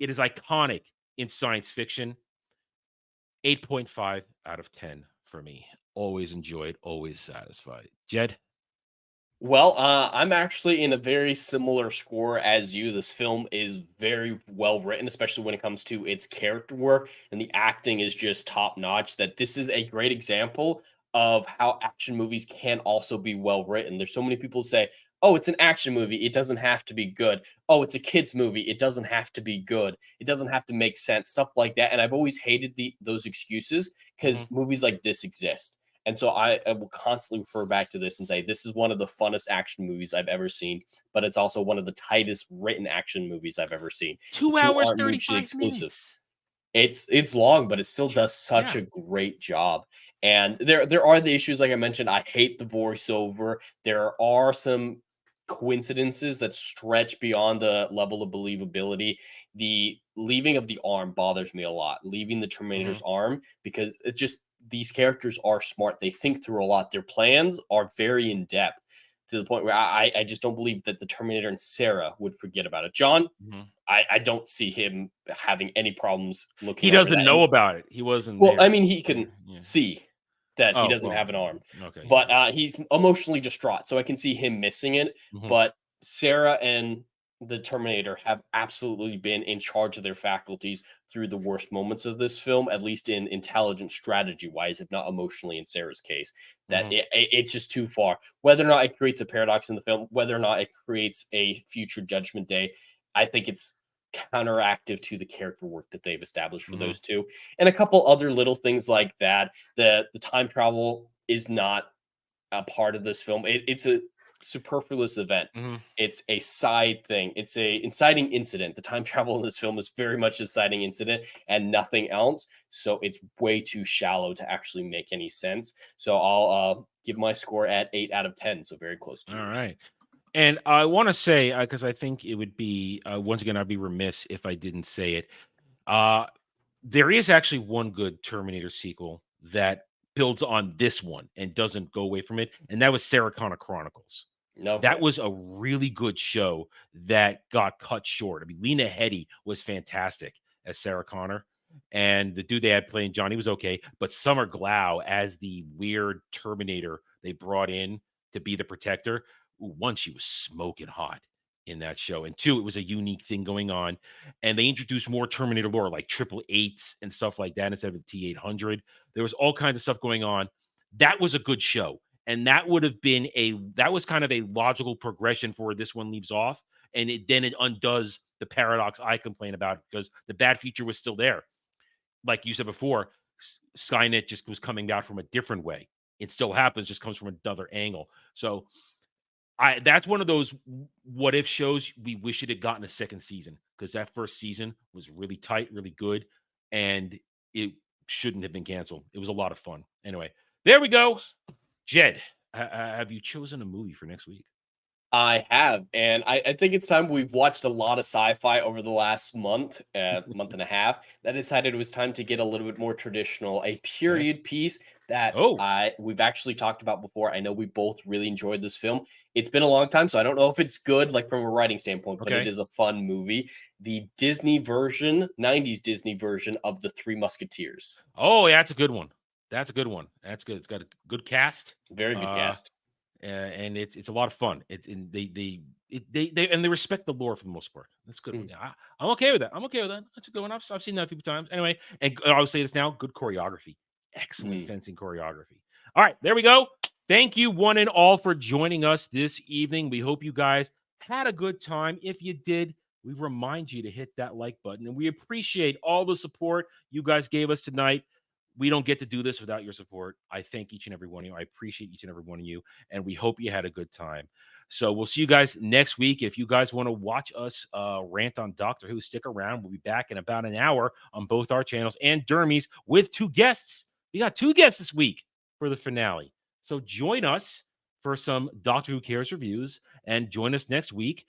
iconic in science fiction. 8.5 out of 10 for me. Always enjoyed, always satisfied. Jed? Well, I'm actually in a very similar score as you. This film is very well written, especially when it comes to its character work, and the acting is just top notch. That this is a great example of how action movies can also be well written. There's so many people say, oh, it's an action movie, it doesn't have to be good. Oh, it's a kids movie, it doesn't have to be good. It doesn't have to make sense, stuff like that. And I've always hated those excuses because movies like this exist. And so I will constantly refer back to this and say, this is one of the funnest action movies I've ever seen, but it's also one of the tightest written action movies I've ever seen. 2 hours, 35 minutes. It's long, but it still does such a great job. And there are the issues, like I mentioned. I hate the voiceover. There are some coincidences that stretch beyond the level of believability. The leaving of the arm bothers me a lot. Leaving the Terminator's arm, because it just, these characters are smart. They think through a lot. Their plans are very in depth to the point where I just don't believe that the Terminator and Sarah would forget about it. John, I don't see him having any problems looking. He doesn't know about it. He wasn't. Well, there. I mean, he can see that he doesn't have an arm. Okay. But he's emotionally distraught, so I can see him missing it. But Sarah and the Terminator have absolutely been in charge of their faculties through the worst moments of this film, at least in intelligent strategy wise, if not emotionally in Sarah's case, that it's just too far. Whether or not it creates a paradox in the film, whether or not it creates a future Judgment Day, I think it's counteractive to the character work that they've established for those two. And a couple other little things like that. The time travel is not a part of this film. It's a superfluous event. It's a side thing. It's a inciting incident. The time travel in this film is very much a inciting incident and nothing else. So it's way too shallow to actually make any sense. So I'll give my score at 8 out of 10. So very close to yours. All right. And I want to say, because I think it would be, once again, I'd be remiss if I didn't say it. There is actually one good Terminator sequel that builds on this one and doesn't go away from it. And that was Sarah Connor Chronicles. No, That was a really good show that got cut short. I mean, Lena Headey was fantastic as Sarah Connor. And the dude they had playing Johnny was okay. But Summer Glau as the weird Terminator they brought in to be the protector. One, she was smoking hot in that show. And two, it was a unique thing going on. And they introduced more Terminator lore, like 888s and stuff like that instead of the T800. There was all kinds of stuff going on. That was a good show. And that would have been that was kind of a logical progression for where this one leaves off. And then it undoes the paradox I complain about because the bad feature was still there. Like you said before, Skynet just was coming out from a different way. It still happens, just comes from another angle. So that's one of those what if shows we wish it had gotten a second season because that first season was really tight, really good, and it shouldn't have been canceled. It was a lot of fun. Anyway, there we go. Jed, have you chosen a movie for next week? I have, and I think it's time. We've watched a lot of sci-fi over the last month and a half. That decided it was time to get a little bit more traditional, a period piece that we've actually talked about before. I know we both really enjoyed this film. It's been a long time, so I don't know if it's good, like from a writing standpoint, but it is a fun movie. The Disney version, 90s Disney version of The Three Musketeers. Oh, yeah, that's a good one. That's a good one. That's good. It's got a good cast. Very good cast. And it's a lot of fun. They respect the lore for the most part. That's good. Yeah, I'm okay with that. That's a good one. I've seen that a few times. Anyway, and I'll say this now: good choreography, excellent fencing choreography. All right, there we go. Thank you, one and all, for joining us this evening. We hope you guys had a good time. If you did, we remind you to hit that like button, and we appreciate all the support you guys gave us tonight. We don't get to do this without your support. I thank each and every one of you. I appreciate each and every one of you. And we hope you had a good time. So we'll see you guys next week. If you guys want to watch us rant on Doctor Who, stick around. We'll be back in about an hour on both our channels and Dermy's with 2 guests. We got 2 guests this week for the finale. So join us for some Doctor Who Cares reviews and join us next week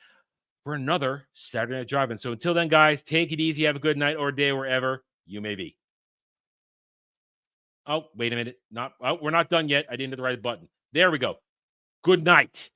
for another Saturday Night Drive-In. So until then, guys, take it easy. Have a good night or day wherever you may be. Oh, wait a minute. We're not done yet. I didn't hit the right button. There we go. Good night.